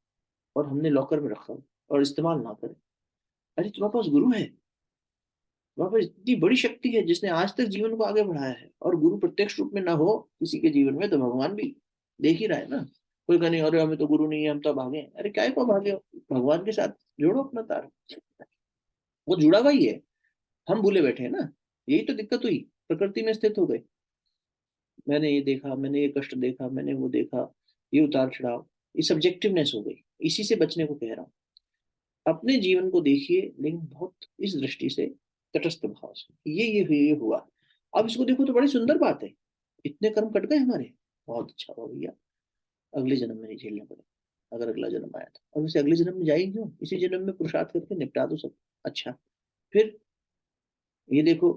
और हमने लॉकर में रखा हो और इस्तेमाल ना करें। अरे तुम्हारे पास गुरु है, तुम्हारे पास इतनी बड़ी शक्ति है जिसने आज तक जीवन को आगे बढ़ाया है, और गुरु प्रत्यक्ष रूप में ना हो किसी के जीवन में, तो भगवान भी देख ही रहा है ना। कोई कहने अरे हमें तो गुरु नहीं है, हम तो भागे। अरे क्या को भागे हो? भगवान के साथ जोड़ो अपना तार, वो जुड़ा हुआ ही है। हम भूले बैठे हैं ना। यही तो दिक्कत हुई, प्रकृति में स्थित हो गए। मैंने ये देखा, मैंने ये कष्ट देखा, मैंने वो देखा, ये उतार चढ़ाव, ये सब्जेक्टिवनेस हो गई। इसी से बचने को कह रहा हूँ। अपने जीवन को देखिए, लेकिन बहुत इस दृष्टि से, तटस्थ भाव से, ये हुआ। अब इसको देखो तो बड़ी सुंदर बात है, इतने कर्म कट गए हमारे, बहुत अच्छा हुआ भैया। अगले जन्म में नहीं झेलना पड़े, अगर अगला जन्म आया तो। अब इसे अगले जन्म में जाएंगे क्यों, इसी जन्म में पुरुषार्थ करके निपटा दो सब। अच्छा, फिर ये देखो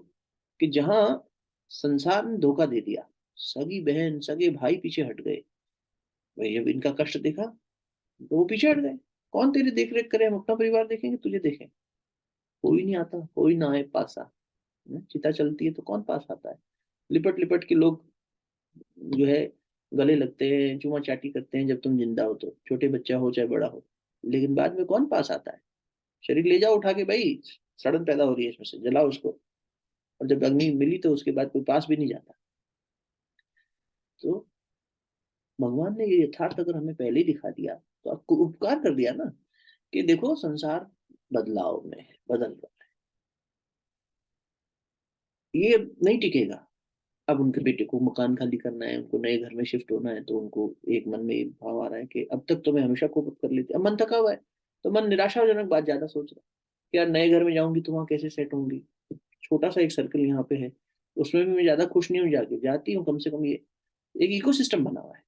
कि जहां संसार ने धोखा दे दिया, सगी बहन सगे भाई पीछे हट गए, भाई जब इनका कष्ट देखा तो वो पीछे हट गए। कौन तेरी देख रेख करे, हम अपना परिवार देखेंगे, तुझे देखें। कोई नहीं आता, कोई ना आए पासा। चिता चलती है तो कौन पास आता है? लिपट लिपट के लोग जो है गले लगते हैं, चूमा चाटी करते हैं, जब तुम जिंदा हो तो, छोटे बच्चा हो चाहे बड़ा हो। लेकिन बाद में कौन पास आता है? शरीर ले जाओ उठा के, भाई सड़न पैदा हो रही है इसमें से, जलाओ उसको। और जब अग्नि मिली तो उसके बाद कोई पास भी नहीं जाता। तो भगवान ने ये यथार्थ अगर हमें पहले ही दिखा दिया, तो आपको उपकार कर दिया ना, कि देखो संसार बदलाव में है, बदल रहा है, ये नहीं टिकेगा। अब उनके बेटे को मकान खाली करना है, उनको नए घर में शिफ्ट होना है, तो उनको एक मन में एक भाव आ रहा है कि अब तक तो मैं हमेशा कोप कर लेती, अब मन थका हुआ है। तो मन निराशाजनक बात ज्यादा सोच रहा है कि यार नए घर में जाऊंगी तो वहां कैसे सेट होंगी। छोटा सा एक सर्कल यहाँ पे है, उसमें भी मैं ज्यादा खुश नहीं हूँ, जाके जाती हूँ कम से कम। ये एक इकोसिस्टम बना हुआ है,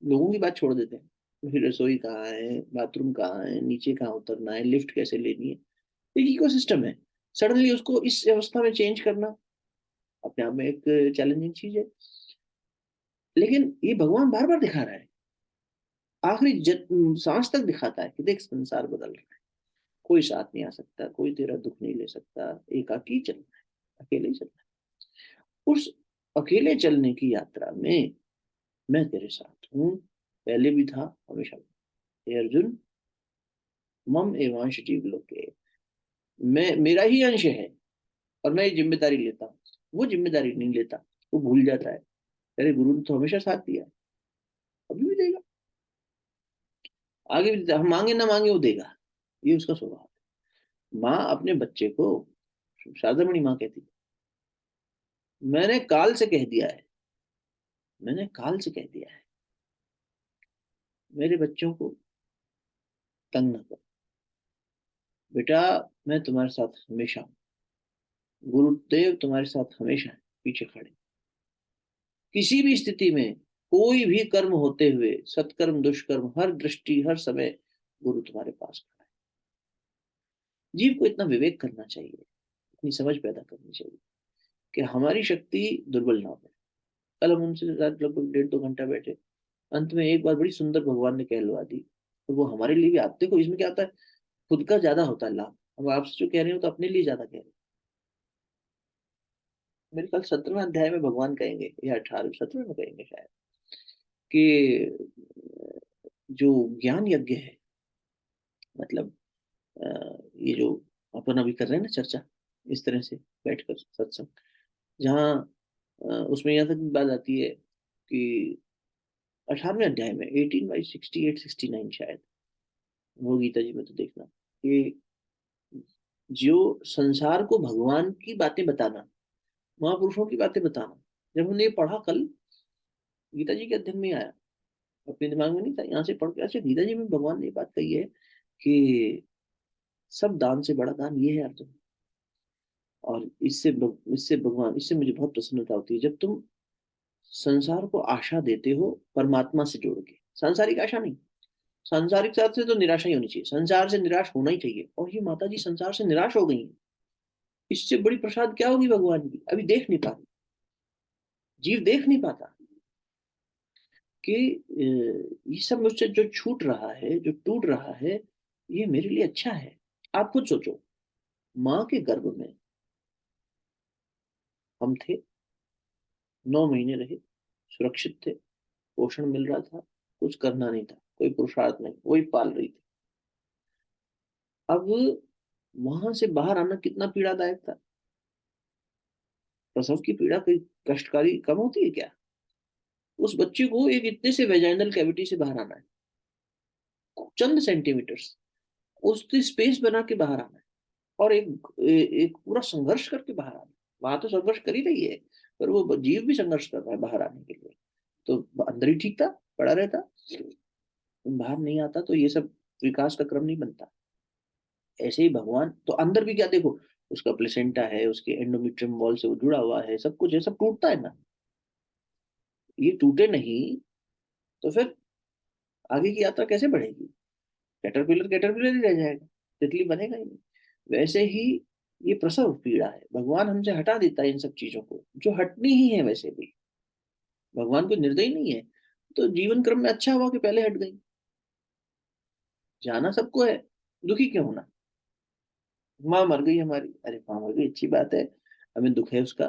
लोगों की बात छोड़ देते हैं, फिर रसोई कहाँ है, बाथरूम कहाँ है, नीचे कहाँ उतरना है, लिफ्ट कैसे लेनी है, एक इकोसिस्टम है। सडनली उसको इस अवस्था में चेंज करना अपने आप में एक चैलेंजिंग चीज है। लेकिन ये भगवान बार बार दिखा रहा है, आखिरी सांस तक दिखाता है कि देख संसार बदल रहा है, कोई साथ नहीं आ सकता, कोई तेरा दुख नहीं ले सकता, एकाकी चलना है, अकेले ही चलना है। उस अकेले चलने की यात्रा में मैं तेरे साथ हूँ, पहले भी था, हमेशा भी। हे अर्जुन, मम एवांश जीव लोके, मैं, मेरा ही अंश है और मैं ये जिम्मेदारी लेता हूँ। वो जिम्मेदारी नहीं लेता, वो भूल जाता है। अरे गुरु ने तो हमेशा साथ दिया, अभी भी देगा, आगे भी देगा। हम मांगे ना मांगे वो देगा, ये उसका स्वभाव है। माँ अपने बच्चे को, शारदामणि माँ कहती है, मैंने काल से कह दिया है, मैंने काल से कह दिया है, मेरे बच्चों को तंग न करो, बेटा मैं तुम्हारे साथ हमेशा हूँ, गुरुदेव तुम्हारे साथ हमेशा है, पीछे खड़े। किसी भी स्थिति में कोई भी कर्म होते हुए, सत्कर्म दुष्कर्म, हर दृष्टि हर समय गुरु तुम्हारे पास खड़ा है। जीव को इतना विवेक करना चाहिए, इतनी समझ पैदा करनी चाहिए कि हमारी शक्ति दुर्बल ना हो। कल हम उनसे साथ लगभग 1.5-2 घंटा बैठे, अंत में एक बात बड़ी सुंदर भगवान ने कहलवा दी, तो वो हमारे लिए भी। आप देखो इसमें क्या होता है, खुद का ज्यादा होता है लाभ। अब आपसे जो कह रहे हो तो अपने लिए ज्यादा कह रहे हो। मेरे ख्याल 17वें अध्याय में भगवान कहेंगे, या 18, 17वें में कहेंगे शायद, कि जो ज्ञान यज्ञ है, मतलब ये जो अपन अभी कर रहे हैं ना चर्चा, इस तरह से बैठकर सत्संग, जहाँ उसमें यहाँ तक बात आती है कि 18वें अध्याय में 18/68-69 शायद, वो गीता जी में तो देखना, कि जो संसार को भगवान की बातें बताना, महापुरुषों की बातें बताना, जब हमने ये पढ़ा कल, गीता जी के अध्ययन में आया, अपने दिमाग में नहीं था, यहाँ से पढ़ के अच्छा गीता जी में भगवान ने ये बात कही है कि सब दान से बड़ा दान ये है अर्जुन। और इससे भगवान, इससे मुझे बहुत प्रसन्नता होती है, जब तुम संसार को आशा देते हो परमात्मा से जोड़ के, सांसारिक आशा नहीं। सांसारिक साथ से तो निराशा ही होनी चाहिए, संसार से निराश होना ही चाहिए, और ये माता जी संसार से निराश हो गई हैं। इससे बड़ी प्रसाद क्या होगी भगवान की, अभी देख नहीं पा रही, जीव देख नहीं पाता कि ये सब मुझसे जो छूट रहा है, जो टूट रहा है, ये मेरे लिए अच्छा है। आप खुद सोचो, माँ के गर्भ में हम थे, 9 महीने रहे, सुरक्षित थे, पोषण मिल रहा था, कुछ करना नहीं था, कोई पुरुषार्थ नहीं, वही पाल रही थी। अब वहां से बाहर आना कितना पीड़ादायक था। प्रसव की पीड़ा कोई कष्टकारी कम होती है क्या? उस बच्चे को एक इतने से वेजाइनल कैविटी से बाहर आना है, चंद सेंटीमीटर्स, उसकी स्पेस बना के बाहर आना है, और एक पूरा संघर्ष करके बाहर आना है। वहां तो संघर्ष कर ही रही है, पर वो जीव भी संघर्ष कर रहा है बाहर आने के लिए। तो अंदर ही ठीक था, पड़ा रहता, बाहर नहीं आता तो ये सब विकास का क्रम नहीं बनता। ऐसे ही भगवान तो अंदर भी क्या देखो, उसका प्लेसेंटा है, उसके एंडोमेट्रियम वॉल से वो जुड़ा हुआ है, सब कुछ है, सब टूटता है ना। ये टूटे नहीं तो फिर आगे की यात्रा कैसे बढ़ेगी? कैटरपिलर कैटरपिलर ही रह जाएगा, तितली बनेगा ही नहीं। वैसे ही ये प्रसव पीड़ा है, भगवान हमसे हटा देता है इन सब चीजों को, जो हटनी ही है वैसे भी। भगवान को निर्दयी नहीं है, तो जीवन क्रम में अच्छा हुआ कि पहले हट गई। जाना सबको है, दुखी क्यों होना? माँ मर गई हमारी, अरे माँ मर गई अच्छी बात है, हमें दुख है उसका,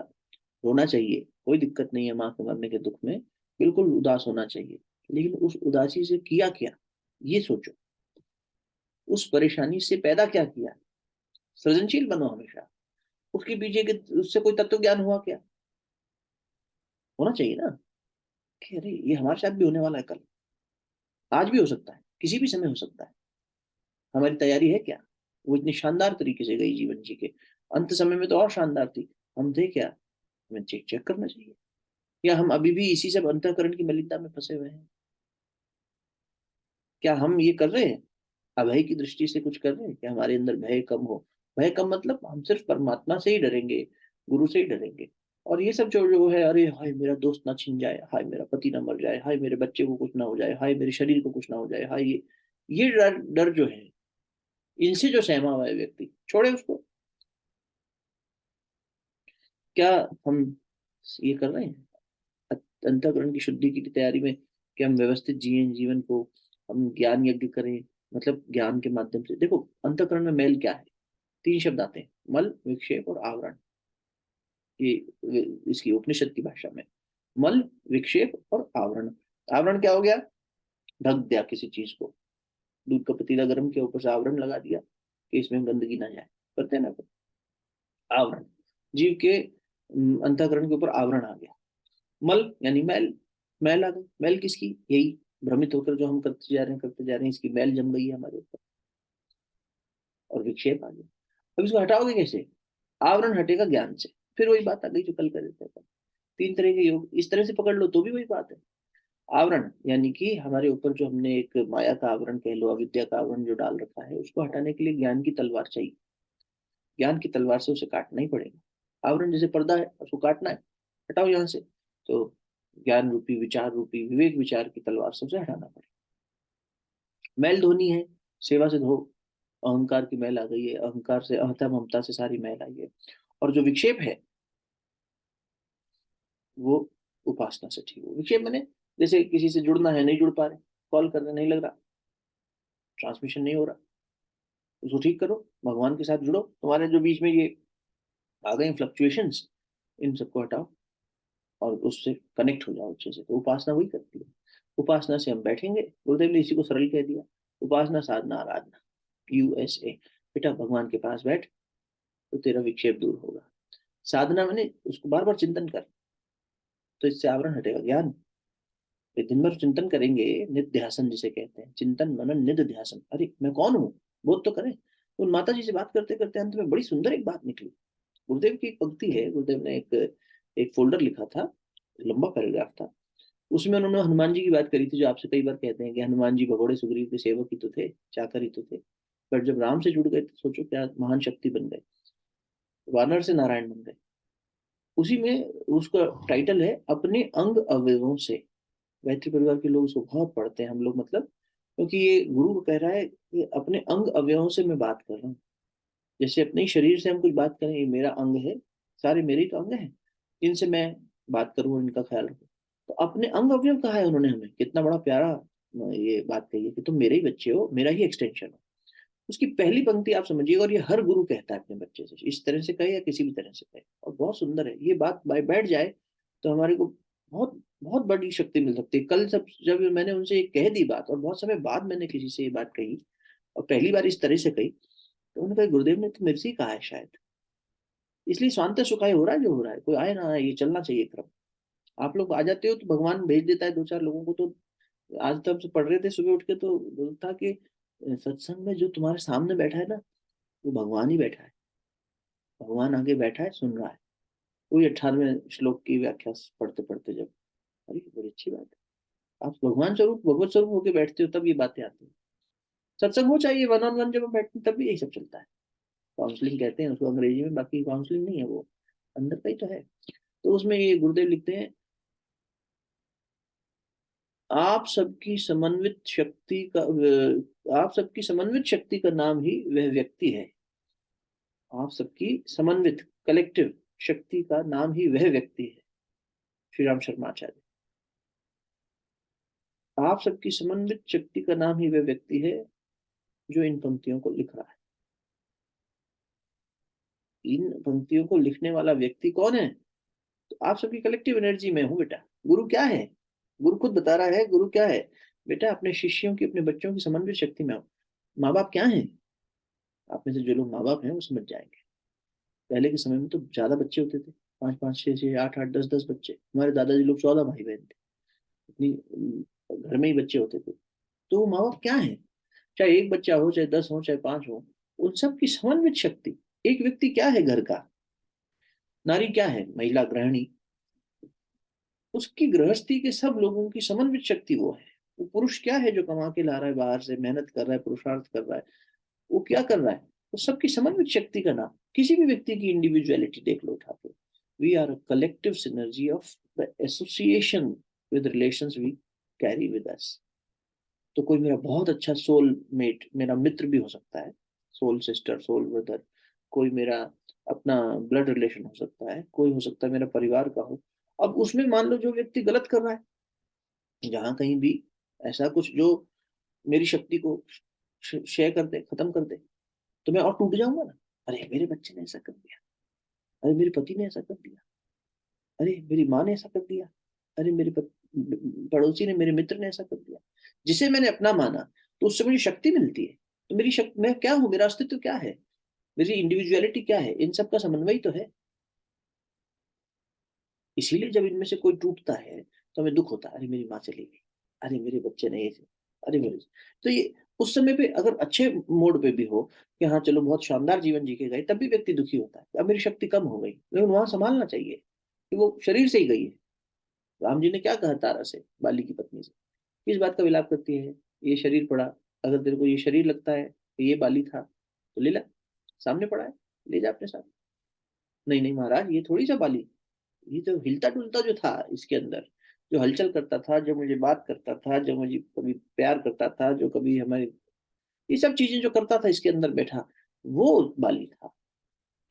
रोना चाहिए, कोई दिक्कत नहीं है माँ के मरने के दुख में, बिल्कुल उदास होना चाहिए। लेकिन उस उदासी से किया क्या, ये सोचो। उस परेशानी से पैदा क्या किया? सृजनशील बनो हमेशा। उसके पीछे के उससे कोई तत्व ज्ञान हुआ क्या? होना चाहिए ना, कि अरे ये हमारे साथ भी होने वाला है कल, आज भी हो सकता है, किसी भी समय हो सकता है। हमारी तैयारी है क्या? वो इतनी शानदार तरीके से गई जीवन जी के, अंत समय में तो और शानदार थी। हम थे क्या? हमें चेक चेक करना चाहिए, या हम अभी भी इसी सब अंतःकरण की मलिनता में फंसे हुए हैं? क्या हम ये कर रहे हैं, अभय की दृष्टि से कुछ कर रहे हैं कि हमारे अंदर भय कम हो? भय कम मतलब हम सिर्फ परमात्मा से ही डरेंगे, गुरु से ही डरेंगे। और ये सब जो है, अरे हाय मेरा दोस्त ना छिन जाए, हाय मेरा पति ना मर जाए, हाय मेरे बच्चे को कुछ ना हो जाए, हाय मेरे शरीर को कुछ ना हो जाए, हाय ये डर डर जो है, इनसे जो सहमा हुआ है व्यक्ति, छोड़े उसको। क्या हम ये कर रहे हैं अंतःकरण की शुद्धि की तैयारी में, कि हम व्यवस्थित जिए जीवन को, हम ज्ञान यज्ञ करें, मतलब ज्ञान के माध्यम से। देखो अंतःकरण में मैल क्या है, 3 शब्द आते हैं, मल विक्षेप और आवरण। ये इसकी उपनिषद की भाषा में, मल विक्षेप और आवरण। आवरण क्या हो गया? ढक दिया किसी चीज को, दूध का पतीला गर्म किया, ऊपर से आवरण लगा दिया कि इसमें गंदगी ना जाए, करते हैं ना। आवरण, जीव के अंतःकरण के ऊपर आवरण आ गया। मल यानी मैल, मैल आ गई। मैल किसकी? यही भ्रमित होकर जो हम करते जा रहे हैं, इसकी मैल जम गई है हमारे ऊपर, और विक्षेप आ गया। अब इसको हटाओगे कैसे? आवरण हटेगा ज्ञान से। फिर वही बात आ गई जो कल कर रहे थे। तीन तरह के योग इस तरह से पकड़ लो तो भी वही बात है। आवरण यानी कि हमारे ऊपर जो हमने एक माया का आवरण कह लो, अविद्या का आवरण जो डाल रखा है, उसको हटाने के लिए ज्ञान की तलवार चाहिए। ज्ञान की तलवार से उसे काटना ही पड़ेगा। आवरण जैसे पर्दा है, उसको काटना है, हटाओ यहाँ से। तो ज्ञान रूपी, विचार रूपी, विवेक विचार की तलवार से उसे हटाना पड़ेगा। मैल धोनी है, सेवा से धो। अहंकार की मैल आ गई है, अहंकार से, अहता ममता से सारी मैल आई है। और जो विक्षेप है वो उपासना से ठीक हो। विक्षेप मैंने, जैसे किसी से जुड़ना है, नहीं जुड़ पा रहे, कॉल करने नहीं लग रहा, ट्रांसमिशन नहीं हो रहा, उसको ठीक करो, भगवान के साथ जुड़ो। तुम्हारे जो बीच में ये आ गए फ्लक्चुएशंस, इन सबको हटाओ और उससे कनेक्ट हो जाओ अच्छे से। तो उपासना वही करती है। उपासना से हम बैठेंगे, गुरुदेव ने इसी को सरल कह दिया, उपासना साधना आराधना, USA। बेटा भगवान के पास बैठ, तो तेरा विक्षेप दूर होगा। साधना मैंने उसको बार बार चिंतन कर, तो इससे आवरण हटेगा ज्ञान। ये दिन भर चिंतन करेंगे, निध्यासन जिसे कहते हैं, चिंतन मनन निध्यासन। अरे मैं कौन हूँ, बोध तो करें। तो माता जी से बात करते करते अंत में बड़ी सुंदर एक बात निकली। गुरुदेव की एक पंक्ति है, गुरुदेव ने एक एक फोल्डर लिखा था, लंबा पैराग्राफ था। उसमें उन्होंने हनुमान जी की बात करी थी, जो आपसे कई बार कहते हैं कि हनुमान जी भगोड़े सुग्रीव के सेवक ही तो थे, चाकर ही तो थे। पर जब राम से जुड़ गए तो सोचो क्या महान शक्ति बन गए, वानर से नारायण बन गए। उसी में उसका टाइटल है अपने अंग अवयवों से। गायत्री परिवार के लोग उसको बहुत पढ़ते हैं हम लोग, मतलब क्योंकि ये गुरु कह रहा है कि अपने अंग अवयवों से मैं बात कर रहा हूँ। जैसे अपने ही शरीर से हम कुछ बात करें, ये मेरा अंग है, सारे मेरे ही तो अंग हैं, इनसे मैं बात करूँ और इनका ख्याल रखूँ। तो अपने अंग अवयव कहा है उन्होंने हमें, कितना बड़ा प्यारा ये बात कही है कि तुम मेरे ही बच्चे हो, मेरा ही एक्सटेंशन हो। उसकी पहली पंक्ति आप समझिएगा, और ये हर गुरु कहता है अपने बच्चे से, इस तरह से कहे या किसी भी तरह से कहे। और बहुत सुंदर है ये बात, बैठ जाए तो हमारे को बहुत बहुत बड़ी शक्ति मिल सकती है। कल सब जब मैंने उनसे ये कह दी बात, और बहुत समय बाद मैंने किसी से ये बात कही, और पहली बार इस तरह से कही, तो उन्होंने कहा गुरुदेव ने तो मेरे से ही कहा है शायद, इसलिए स्वांत सुखाय हो रहा है जो हो रहा है। कोई आए ना आए, ये चलना चाहिए क्रम। आप लोग आ जाते हो तो भगवान भेज देता है दो चार लोगों को। तो आज तब से पढ़ रहे थे सुबह उठ के, तो था कि सत्संग में जो तुम्हारे सामने बैठा है ना, वो भगवान ही बैठा है। भगवान आगे बैठा है, सुन रहा है। वही 18वें श्लोक की व्याख्या पढ़ते पढ़ते जब, अरे बड़ी अच्छी बात है, आप भगवान स्वरूप, भगवत स्वरूप होके बैठते हो, तब ये बातें आती हैं। सत्संग हो चाहिए, वन ऑन वन जब हम बैठते हैं तब भी यही सब चलता है। काउंसलिंग कहते हैं उसको अंग्रेजी में, बाकी काउंसलिंग नहीं है वो, अंदर का ही तो है। तो उसमें ये गुरुदेव लिखते हैं, आप सबकी समन्वित शक्ति का आप सबकी समन्वित शक्ति का नाम ही वह व्यक्ति है। आप सबकी समन्वित, कलेक्टिव शक्ति का नाम ही वह व्यक्ति है। श्री राम शर्मा आचार्य। आप सबकी समन्वित शक्ति का नाम ही वह व्यक्ति है जो इन पंक्तियों को लिख रहा है। इन पंक्तियों को लिखने वाला व्यक्ति कौन है? तो आप सबकी कलेक्टिव एनर्जी में हूं बेटा। गुरु क्या है? गुरु खुद बता रहा है, गुरु क्या है? बेटा अपने शिष्यों की, अपने बच्चों की समन्वित शक्ति में हूं। माँ बाप क्या है? आप में से जो लोग माँ बाप हैं वो समझ जाएंगे। पहले के समय में तो ज्यादा बच्चे होते थे, पाँच पाँच, छह छह, आठ आठ, दस दस बच्चे। हमारे दादाजी लोग 14 भाई बहन थे, इतनी घर में ही बच्चे होते थे। तो वो माँ बाप क्या है? चाहे एक बच्चा हो, चाहे 10 हो, चाहे 5 हो, उन सब की समन्वित शक्ति। एक व्यक्ति क्या है घर का? नारी क्या है? महिला गृहिणी। उसकी गृहस्थी के सब लोगों की समन्वित शक्ति वो है। वो पुरुष क्या है? जो कमा के ला रहा है बाहर से, मेहनत कर रहा है, पुरुषार्थ कर रहा है, वो क्या कर रहा है? वो सबकी समन्वित शक्ति का नाम। किसी भी व्यक्ति की इंडिविजुअलिटी देख लो उठा के, we are a collective synergy of the association with relations we carry with us. तो कोई मेरा बहुत अच्छा सोल मेट, मेरा मित्र भी हो सकता है, सोल सिस्टर, सोल ब्रदर। कोई मेरा अपना ब्लड रिलेशन हो सकता है, कोई हो सकता है मेरा परिवार का हो। अब उसमें मान लो जो व्यक्ति गलत कर रहा है, जहां कहीं भी ऐसा कुछ जो मेरी शक्ति को शेयर कर दे, खत्म कर दे, तो मैं और टूट जाऊंगा ना। अरे मेरे बच्चे ने ऐसा कर दिया, अरे मेरे पति ने ऐसा कर दिया, अरे मेरी माँ ने ऐसा कर दिया, अरे मेरे पड़ोसी ने, मेरे मित्र ने ऐसा कर दिया। जिसे मैंने अपना माना, तो उससे मुझे शक्ति मिलती है। तो मेरी शक्ति, मैं क्या हूँ, मेरा अस्तित्व क्या है, मेरी इंडिविजुअलिटी क्या है, इन सब का समन्वय तो है। इसीलिए जब इनमें से कोई टूटता है तो हमें दुख होता है, अरे मेरी माँ चली गई, अरे मेरे बच्चे नहीं थे, अरे मेरे। तो ये उस समय पे अगर अच्छे मोड पे भी हो कि हाँ चलो बहुत शानदार जीवन जी के गए, तब भी व्यक्ति दुखी होता है, अब मेरी शक्ति कम हो गई, लेकिन वहां संभालना चाहिए कि वो शरीर से ही गई है। राम जी ने क्या कहा तारा से, बाली की पत्नी से, किस बात का विलाप करती है, ये शरीर पड़ा, अगर तेरे को ये शरीर लगता है कि ये बाली था तो ले ला, सामने पड़ा है, ले जा अपने साथ। नहीं नहीं महाराज, ये थोड़ी सा बाली, ये तो हिलता डुलता जो था इसके अंदर, जो हलचल करता था, जो मुझे बात करता था, जो मुझे कभी प्यार करता था, जो कभी हमारे, ये सब चीजें जो करता था इसके अंदर बैठा, वो बाली था।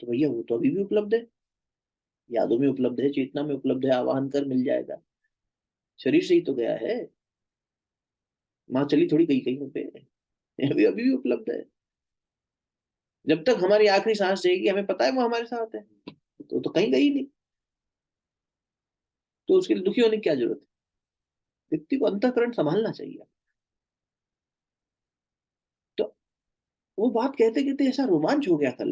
तो भैया वो तो अभी भी उपलब्ध है, यादों में उपलब्ध है, चेतना में उपलब्ध है, आवाहन कर मिल जाएगा, शरीर से ही तो गया है, माँ चली थोड़ी गई कहीं पे, अभी अभी भी उपलब्ध है। जब तक हमारी आखिरी सांस रहेगी हमें पता है वो हमारे साथ है, तो कहीं गई नहीं, तो उसके लिए दुखी होने की क्या जरूरत है। व्यक्ति को अंतःकरण संभालना चाहिए। तो वो बात कहते कहते ऐसा रोमांच हो गया कल,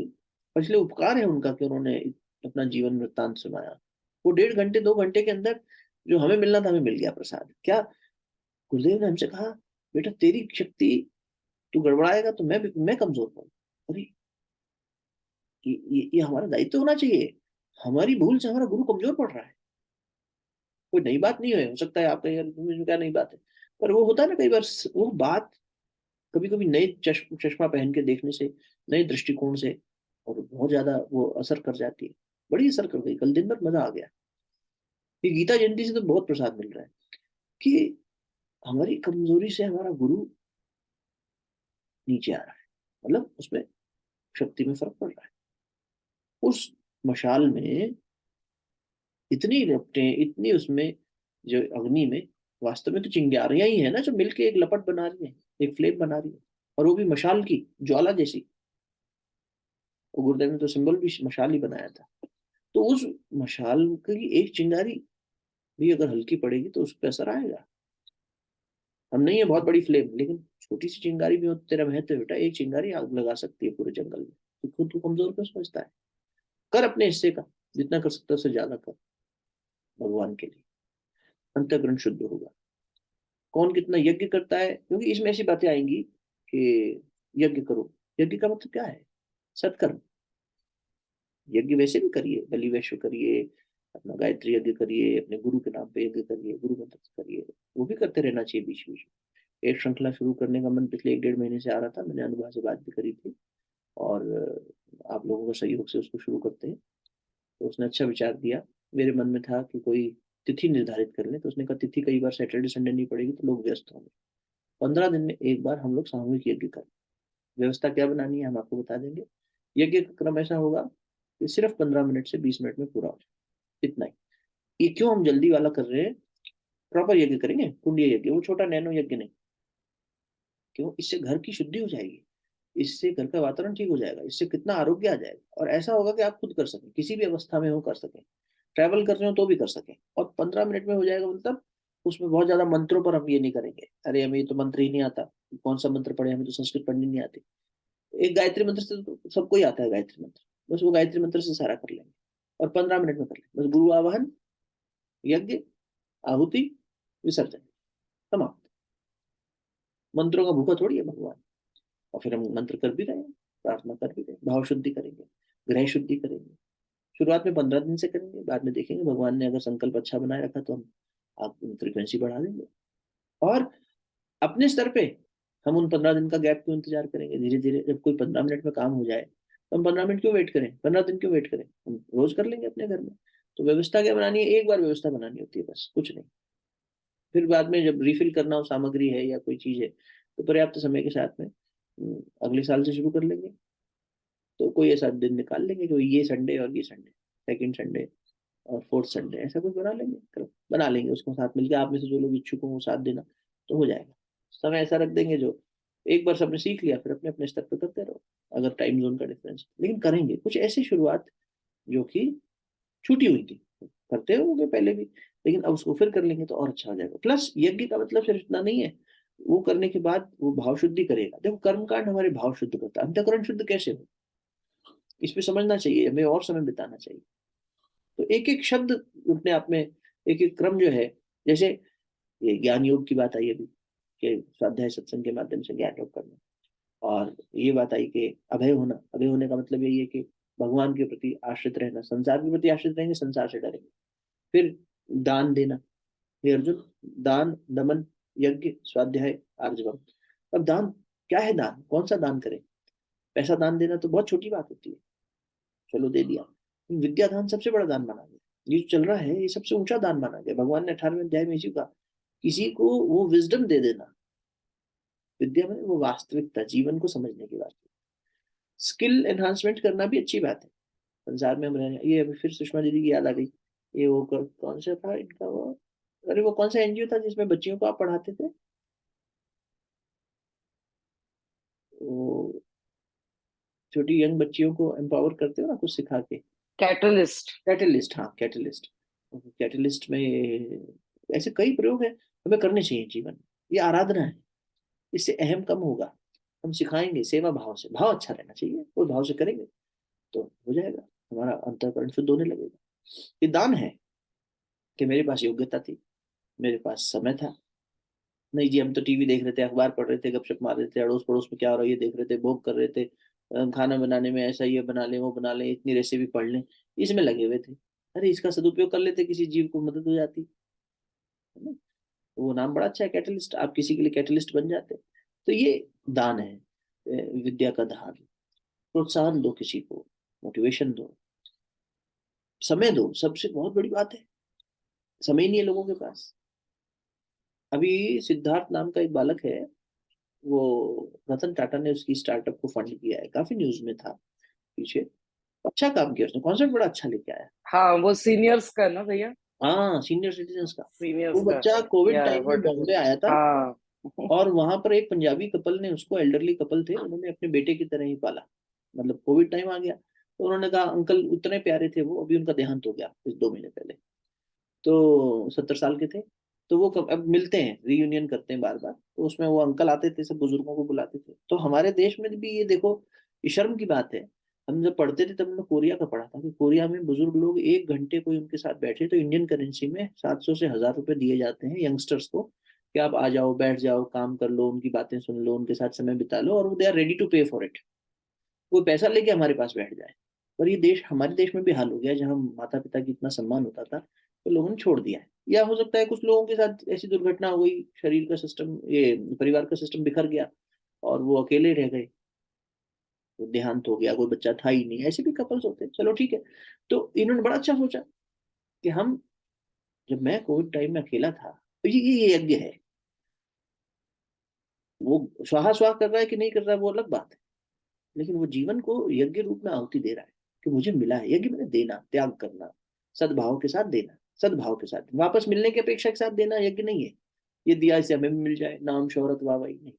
और इसलिए उपकार है उनका कि उन्होंने अपना जीवन वृत्तांत सुनाया। वो 1.5 घंटे 2 घंटे के अंदर जो हमें मिलना था हमें मिल गया प्रसाद। क्या गुरुदेव ने हमसे कहा, बेटा तेरी शक्ति, तू गड़बड़ाएगा तो मैं कमजोर हूँ। अरे ये हमारा दायित्व होना चाहिए। हमारी भूल से हमारा गुरु कमजोर पड़ रहा है। कोई नई बात नहीं है, हो सकता है आप कहीं यार तुम्हें क्या नई बात है, पर वो होता है ना कई बार, वो बात कभी कभी नए चश्मा पहन के देखने से, नए दृष्टिकोण से, और बहुत ज्यादा वो असर कर जाती है। बड़ी असर कर गई, कल दिन भर मजा आ गया। ये गीता जयंती से तो बहुत प्रसाद मिल रहा है कि हमारी कमजोरी से हमारा गुरु नीचे आ रहा है, मतलब उसमें शक्ति में फर्क पड़ रहा है। उस मशाल में इतनी रपटे, इतनी उसमें जो अग्नि में, वास्तव में तो चिंगारियां ही है ना जो मिलके एक लपट बना रही है, एक फ्लेम बना रही है, और वो भी मशाल की ज्वाला जैसी। और गुरुदेव ने तो सिंबल भी मशाल ही बनाया था। तो उस मशाल की एक चिंगारी भी अगर हल्की पड़ेगी तो उस पर असर आएगा। हम नहीं है बहुत बड़ी फ्लेम, लेकिन छोटी सी चिंगारी भी हो तो तेरा महत्व है बेटा, एक चिंगारी आग लगा सकती है पूरे जंगल में। तो खुद को कमजोर क्यों समझता है, कर अपने हिस्से का, जितना कर सकता है उससे ज्यादा कर भगवान के लिए, अंतःकरण शुद्ध होगा। कौन कितना यज्ञ करता है, क्योंकि इसमें ऐसी बातें आएंगी कि यज्ञ करो, यज्ञ का मतलब क्या है, सत्कर्म। यज्ञ वैसे भी करिए, बलि वैश्व करिए, अपना गायत्री यज्ञ करिए, अपने गुरु के नाम पे यज्ञ करिए, गुरु मंत्र से करिए, वो भी करते रहना चाहिए बीच बीच में। एक श्रृंखला शुरू करने का मन पिछले 1 1.5 महीने से आ रहा था, मैंने अनुभव से बात भी करी थी, और आप लोगों के सहयोग से उसको शुरू करते हैं। तो उसने अच्छा विचार दिया। मेरे मन में था कि कोई तिथि निर्धारित कर ले, तो उसने कहा तिथि कई बार सैटरडे संडे नहीं पड़ेगी तो लोग व्यस्त होंगे, 15 दिन में एक बार हम लोग सामूहिक यज्ञ करें। व्यवस्था क्या बनानी है हम आपको बता देंगे। यज्ञ का क्रम ऐसा होगा कि सिर्फ 15 मिनट से 20 मिनट में पूरा हो जाए, इतना ही। ये क्यों हम जल्दी वाला कर रहे हैं, प्रॉपर यज्ञ करेंगे, कुंडीय यज्ञ, वो छोटा नैनो यज्ञ नहीं। क्यों, इससे घर की शुद्धि हो जाएगी, इससे घर का वातावरण ठीक हो जाएगा, इससे कितना आरोग्य आ जाएगा, और ऐसा होगा कि आप खुद कर सकें, किसी भी अवस्था में हो कर सकें, ट्रैवल कर रहे हो तो भी कर सकें, और 15 मिनट में हो जाएगा। मतलब उसमें बहुत ज्यादा मंत्रों पर हम ये नहीं करेंगे, अरे हमें ये तो मंत्र ही नहीं आता, कौन सा मंत्र पढ़े, हमें तो संस्कृत पढ़नी नहीं आती। एक गायत्री मंत्र से तो सबको ही आता है गायत्री मंत्र, बस वो गायत्री मंत्र से सारा कर लेंगे, और 15 मिनट में कर लेंगे, बस गुरु आवाहन, यज्ञ, आहुति, विसर्जन, समाप्त। मंत्रों का भूखा थोड़ी है भगवान। और फिर हम मंत्र कर भी रहे हैं, प्रार्थना कर भी रहे हैं, भाव शुद्धि करेंगे, ग्रह शुद्धि करेंगे। शुरुआत में 15 दिन से करेंगे, बाद में देखेंगे भगवान ने अगर संकल्प अच्छा बनाए रखा तो हम आप फ्रिक्वेंसी बढ़ा देंगे। और अपने स्तर पे हम उन 15 दिन का गैप क्यों इंतजार करेंगे, धीरे धीरे जब कोई 15 मिनट में काम हो जाए तो हम 15 मिनट क्यों वेट करें, 15 दिन क्यों वेट करें, हम रोज कर लेंगे अपने घर में। तो व्यवस्था क्या बनानी है, एक बार व्यवस्था बनानी होती है बस, कुछ नहीं। फिर बाद में जब रिफिल करना हो सामग्री है या कोई चीज है तो पर्याप्त समय के साथ में अगले साल से शुरू कर लेंगे। तो कोई ऐसा दिन निकाल लेंगे कि ये संडे और ये संडे, सेकंड संडे और फोर्थ संडे, ऐसा कुछ बना लेंगे, बना लेंगे उसको साथ मिलकर, आप में से जो लोग इच्छुक हो वो साथ देना, तो हो जाएगा। समय ऐसा रख देंगे जो एक बार सबने सीख लिया, फिर अपने अपने स्तर पर करते रहो, अगर टाइम जोन का डिफरेंस, लेकिन करेंगे कुछ ऐसी शुरुआत जो कि छूटी हुई थी, करते होंगे पहले भी, लेकिन अब उसको फिर कर लेंगे तो और अच्छा हो जाएगा। प्लस यज्ञ का मतलब सिर्फ इतना नहीं है, वो करने के बाद वो भाव शुद्धि करेगा। देखो कर्म कांड हमारे भाव शुद्ध करता है, अंतःकरण शुद्ध कैसे हो, इस पे समझना चाहिए, हमें और समय बिताना चाहिए। तो एक एक शब्द अपने आप में, एक एक क्रम जो है, जैसे ये ज्ञान योग की बात आई अभी कि स्वाध्याय सत्संग के माध्यम से ज्ञान योग करना, और ये बात आई कि अभय होना, अभय होने का मतलब यही है कि भगवान के प्रति आश्रित रहना, संसार के प्रति आश्रित रहेंगे, संसार से डरेंगे। फिर दान देना, हे अर्जुन, दान दमन यज्ञ स्वाध्याय आर्जवम। अब दान क्या है, दान कौन सा दान करें? पैसा दान देना तो बहुत छोटी बात होती है, चलो दे दिया। विद्या दान सबसे बड़ा दान माना गया, ये जो चल रहा है ये सबसे ऊंचा दान माना गया। भगवान ने 18वें अध्याय में इसी कहा, किसी को वो विजडम दे देना। विद्या में वो वास्तविकता, जीवन को समझने की बात है। स्किल एनहांसमेंट करना भी अच्छी बात है, संसार में हम रह, ये अभी फिर सुषमा दीदी की याद आ गई। ये वो कौन सा था इनका वो, अरे वो कौन सा एनजीओ था जिसमें बच्चियों को आप पढ़ाते थे, वो छोटी यंग बच्चियों को एम्पावर करते हो ना कुछ सिखा के। कैटलिस्ट। कैटलिस्ट, हाँ कैटलिस्ट। कैटलिस्ट में ऐसे कई प्रयोग है, हमें करने चाहिए जीवन में। ये आराधना है, इससे अहम कम होगा। हम सिखाएंगे सेवा भाव से, भाव अच्छा रहना चाहिए, वो भाव से करेंगे तो हो जाएगा, हमारा अंतःकरण शुद्ध होने लगेगा। ये दान है कि मेरे पास योग्यता थी, मेरे पास समय था। नहीं जी, हम तो टीवी देख रहे थे, अखबार पढ़ रहे थे, गपशप मार रहे थे, अड़ोस पड़ोस में क्या हो रहा है ये देख रहे थे, भोग कर रहे थे, खाना बनाने में ऐसा ये बना लें वो बना लें, इतनी रेसिपी पढ़ लें, इसमें लगे हुए थे। अरे इसका सदुपयोग कर लेते, किसी जीव को मदद हो जाती, है ना? वो नाम बड़ा अच्छा है कैटलिस्ट, आप किसी के लिए कैटलिस्ट बन जाते। तो ये दान है, विद्या का दान। प्रोत्साहन दो किसी को, मोटिवेशन दो, समय दो, सबसे बहुत बड़ी बात है, समय नहीं है लोगों के पास। अभी सिद्धार्थ नाम का एक बालक है, वो रतन टाटा ने उसकी स्टार्टअप को फंड किया है, काफी न्यूज में था पीछे। अच्छा काम किया उसने, कॉन्सेप्ट बड़ा अच्छा लेके आया। हाँ, वो सीनियर्स का ना भैया, हाँ सीनियर सिटीजन का। वो सीनियर्स का। बच्चा कोविड या टाइम में व्हाट इज बॉम्बे इट? आया था, हाँ। और वहां पर एक पंजाबी कपल ने उसको, एल्डरली कपल थे, उन्होंने अपने बेटे की तरह ही पाला। मतलब कोविड टाइम आ गया तो उन्होंने कहा, अंकल उतने प्यारे थे वो, अभी उनका देहांत हो गया इस 2 महीने पहले, तो 70 साल के थे। तो वो अब मिलते हैं, रीयूनियन करते हैं बार बार, तो उसमें वो अंकल आते थे, सब बुजुर्गों को बुलाते थे। तो हमारे देश में भी ये देखो, ये शर्म की बात है। हम जब पढ़ते थे तब हमने कोरिया का पढ़ा था कि कोरिया में बुजुर्ग लोग 1 घंटे कोई उनके साथ बैठे तो इंडियन करेंसी में 700 से 1000 रुपए दिए जाते हैं यंगस्टर्स को, कि आप आ जाओ, बैठ जाओ, काम कर लो, उनकी बातें सुन लो, उनके साथ समय बिता लो, और दे आर रेडी टू पे फॉर इट। कोई पैसा लेके हमारे पास बैठ जाए। पर ये देश, हमारे देश में भी हाल हो गया, जहाँ माता पिता की इतना सम्मान होता था तो लोगों ने छोड़ दिया है। या हो सकता है कुछ लोगों के साथ ऐसी दुर्घटना हो गई, शरीर का सिस्टम, ये परिवार का सिस्टम बिखर गया और वो अकेले रह गए, तो देहांत हो गया, कोई बच्चा था ही नहीं, ऐसे भी कपल्स होते हैं, चलो ठीक है। तो इन्होंने बड़ा अच्छा सोचा कि हम, जब मैं कोविड टाइम में अकेला था, तो ये यज्ञ है। वो स्वाहा स्वाहा कर रहा है कि नहीं कर रहा है वो अलग बात है, लेकिन वो जीवन को यज्ञ रूप में आहुति दे रहा है कि मुझे मिला है यज्ञ, मैंने देना, त्याग करना, सद्भाव के साथ देना, सद्भाव के साथ वापस मिलने की अपेक्षा के साथ देना यज्ञ नहीं है। ये दिया इसे हमें भी मिल जाए, नाम शोहरत वाहवाही नहीं।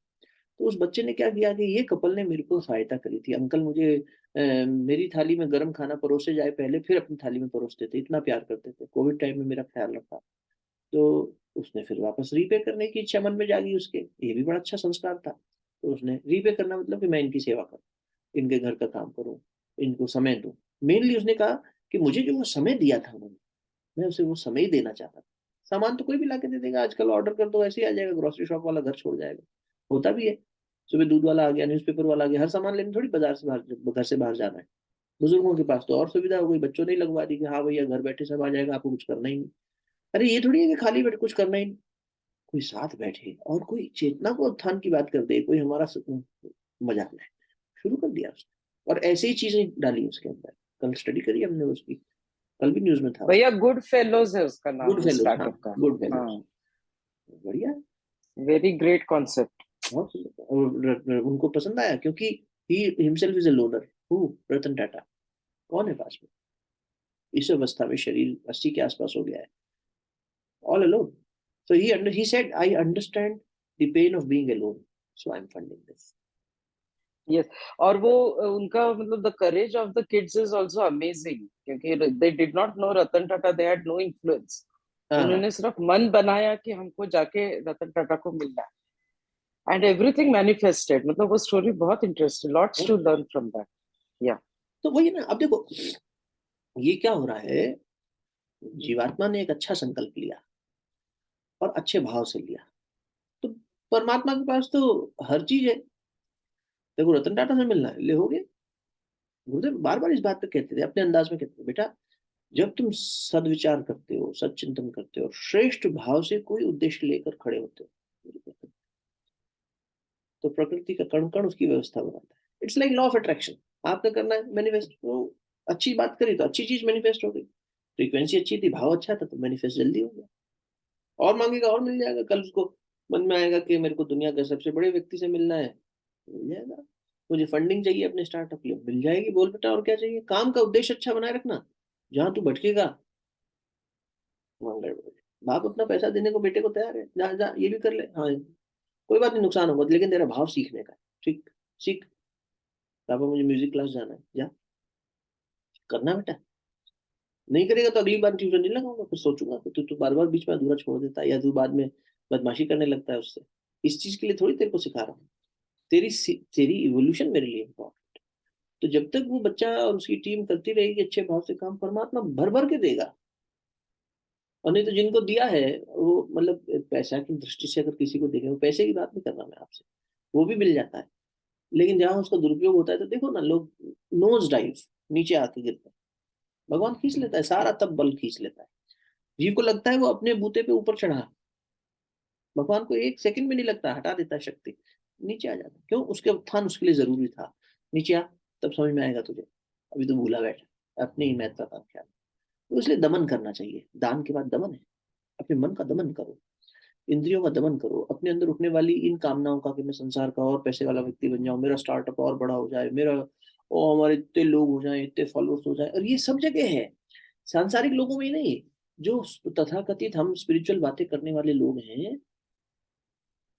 तो उस बच्चे ने क्या किया कि ये कपल ने मेरे को सहायता करी थी, अंकल मुझे मेरी थाली में गर्म खाना परोसे जाए पहले, फिर अपनी थाली में परोसते थे, इतना प्यार करते थे, कोविड टाइम में मेरा ख्याल रखा। तो उसने फिर वापस रीपे करने की इच्छा मन में जागी उसके, ये भी बड़ा अच्छा संस्कार था। तो उसने रीपे करना मतलब कि मैं इनकी सेवा करूं, इनके घर का काम करूं, इनको समय दूं। मेनली उसने कहा कि मुझे जो वो समय दिया था उन्होंने, मैं उसे वो समय ही देना चाहता था। सामान तो कोई भी ला के दे देगा, आजकल ऑर्डर कर दो ऐसे ही आ जाएगा, ग्रोसरी शॉप वाला घर छोड़ जाएगा, होता भी है। सुबह दूध वाला आ गया, न्यूज़पेपर वाला आ गया, हर सामान लेने थोड़ी बाजार से बाहर, घर से बाहर जाना है। बुजुर्गों के पास तो और सुविधा हो गई, बच्चों ने ही लगवा दी कि हाँ भैया घर बैठे सब आ जाएगा, आपको कुछ करना ही नहीं। अरे ये थोड़ी है कि खाली बैठे कुछ करना ही नहीं, कोई साथ बैठे और कोई चेतना को उत्थान की बात कर दे, कोई हमारा मजाक ले, शुरू कर दिया उसने, और ऐसी ही चीजें डाली उसके अंदर। कल स्टडी करी हमने उसकी, कल भी न्यूज में था भैया उसका। गुड फेलोज है उसका गुड नाम फेलोज, हाँ स्टार्टअप का। गुड फेलोज, हाँ, बढ़िया है, वेरी ग्रेट कॉन्सेप्ट। बहुत सुंदर। और उनको पसंद आया क्योंकि he himself is a loner. Who, Ratan Tata कौन है पास में, इस अवस्था में शरीर 80 के आसपास हो गया है, all alone. So he said, I understand the pain of being alone, so I'm funding this. Yes. और वो उनका मतलब the courage of the kids is also amazing, क्योंकि they did not know Ratan Tata, they had no influence. हाँ उन्होंने सिर्फ मन बनाया कि हमको जाके रतन टाटा को मिलना है। एंड एवरीथिंग मैनिफेस्टेड, मतलब वो स्टोरी बहुत interesting, lots to learn from that. या तो वही ना, अब देखो ये क्या हो रहा है, जीवात्मा ने एक अच्छा संकल्प लिया और अच्छे भाव से लिया, तो परमात्मा के पास तो हर चीज है। देखो रतन टाटा से मिलना है, ले हो गए। गुरुदेव बार बार इस बात पे कहते थे, अपने अंदाज में कहते थे, बेटा जब तुम सदविचार करते हो, सच्चिंतन करते हो, श्रेष्ठ भाव से कोई उद्देश्य लेकर खड़े होते हो, तो प्रकृति का कण कण उसकी व्यवस्था बनाता है। It's like law of attraction. आपने करना है मैनिफेस्ट, तो अच्छी बात करी तो अच्छी चीज मैनिफेस्ट हो गई। फ्रीक्वेंसी अच्छी थी, भाव अच्छा था, तो मैनिफेस्ट जल्दी हो गया। और मांगेगा और मिल जाएगा। कल उसको मन में आएगा कि मेरे को दुनिया के सबसे बड़े व्यक्ति से मिलना है, मिल जाएगा। मुझे फंडिंग चाहिए अपने स्टार्टअप के लिए, मिल जाएगी। बोल बेटा और क्या चाहिए। काम का उद्देश्य अच्छा बनाए रखना, जहां तू भटकेगा वहां गड़बड़। बाप अपना पैसा देने को बेटे को तैयार है, जा जा ये भी कर ले, हाँ कोई बात नहीं, नुकसान होगा लेकिन तेरा भाव सीखने का है। ठीक, सीख। पापा मुझे म्यूजिक क्लास जाना है, जा करना बेटा। नहीं करेगा तो अगली बार ट्यूशन नहीं लगाऊंगा, फिर सोचूंगा कि तू बार बार बीच में अधूरा छोड़ देता है, या तू बाद में बदमाशी करने लगता है उससे। इस चीज के लिए थोड़ी तेरे को सिखा रहा हूँ। तेरी इवोल्यूशन मेरे लिए इम्पोर्टेंट। तो जब तक वो बच्चा और उसकी टीम करती रहेगी अच्छे भाव से काम, परमात्मा भर भर के देगा। और नहीं तो जिनको दिया है वो, मतलब पैसा की दृष्टि से अगर किसी को देखें, वो पैसे की बात नहीं कर रहा मैं आपसे, वो भी मिल जाता है। लेकिन जहां उसका दुरुपयोग होता है तो देखो ना, लोग नोज डाइव, नीचे आके गिरते हैं। भगवान खींच लेता है सारा, तब बल खींच लेता है। जीव को लगता है वो अपने बूते पे ऊपर चढ़ा, भगवान को एक सेकंड में नहीं लगता, हटा देता है शक्ति, नीचे आ जाता है। क्यों? उसके उत्थान उसके लिए जरूरी था। नीचे आ, तब समझ में आएगा तुझे, अभी तो भूला बैठा अपनी ही महत्वाकांक्षा। तो इसलिए दमन करना चाहिए, दान के बाद दमन है। अपने मन का दमन करो, इंद्रियों का दमन करो, अपने अंदर उठने वाली इन कामनाओं का कि मैं संसार का और पैसे वाला व्यक्ति बन जाऊं, मेरा स्टार्टअप और बड़ा हो जाए, मेरा और हमारे इतने लोग हो जाए, इतने फॉलोअर्स हो जाए। और ये सब जगह है, सांसारिक लोगों में ही नहीं। जो तथाकथित हम स्पिरिचुअल बातें करने वाले लोग हैं,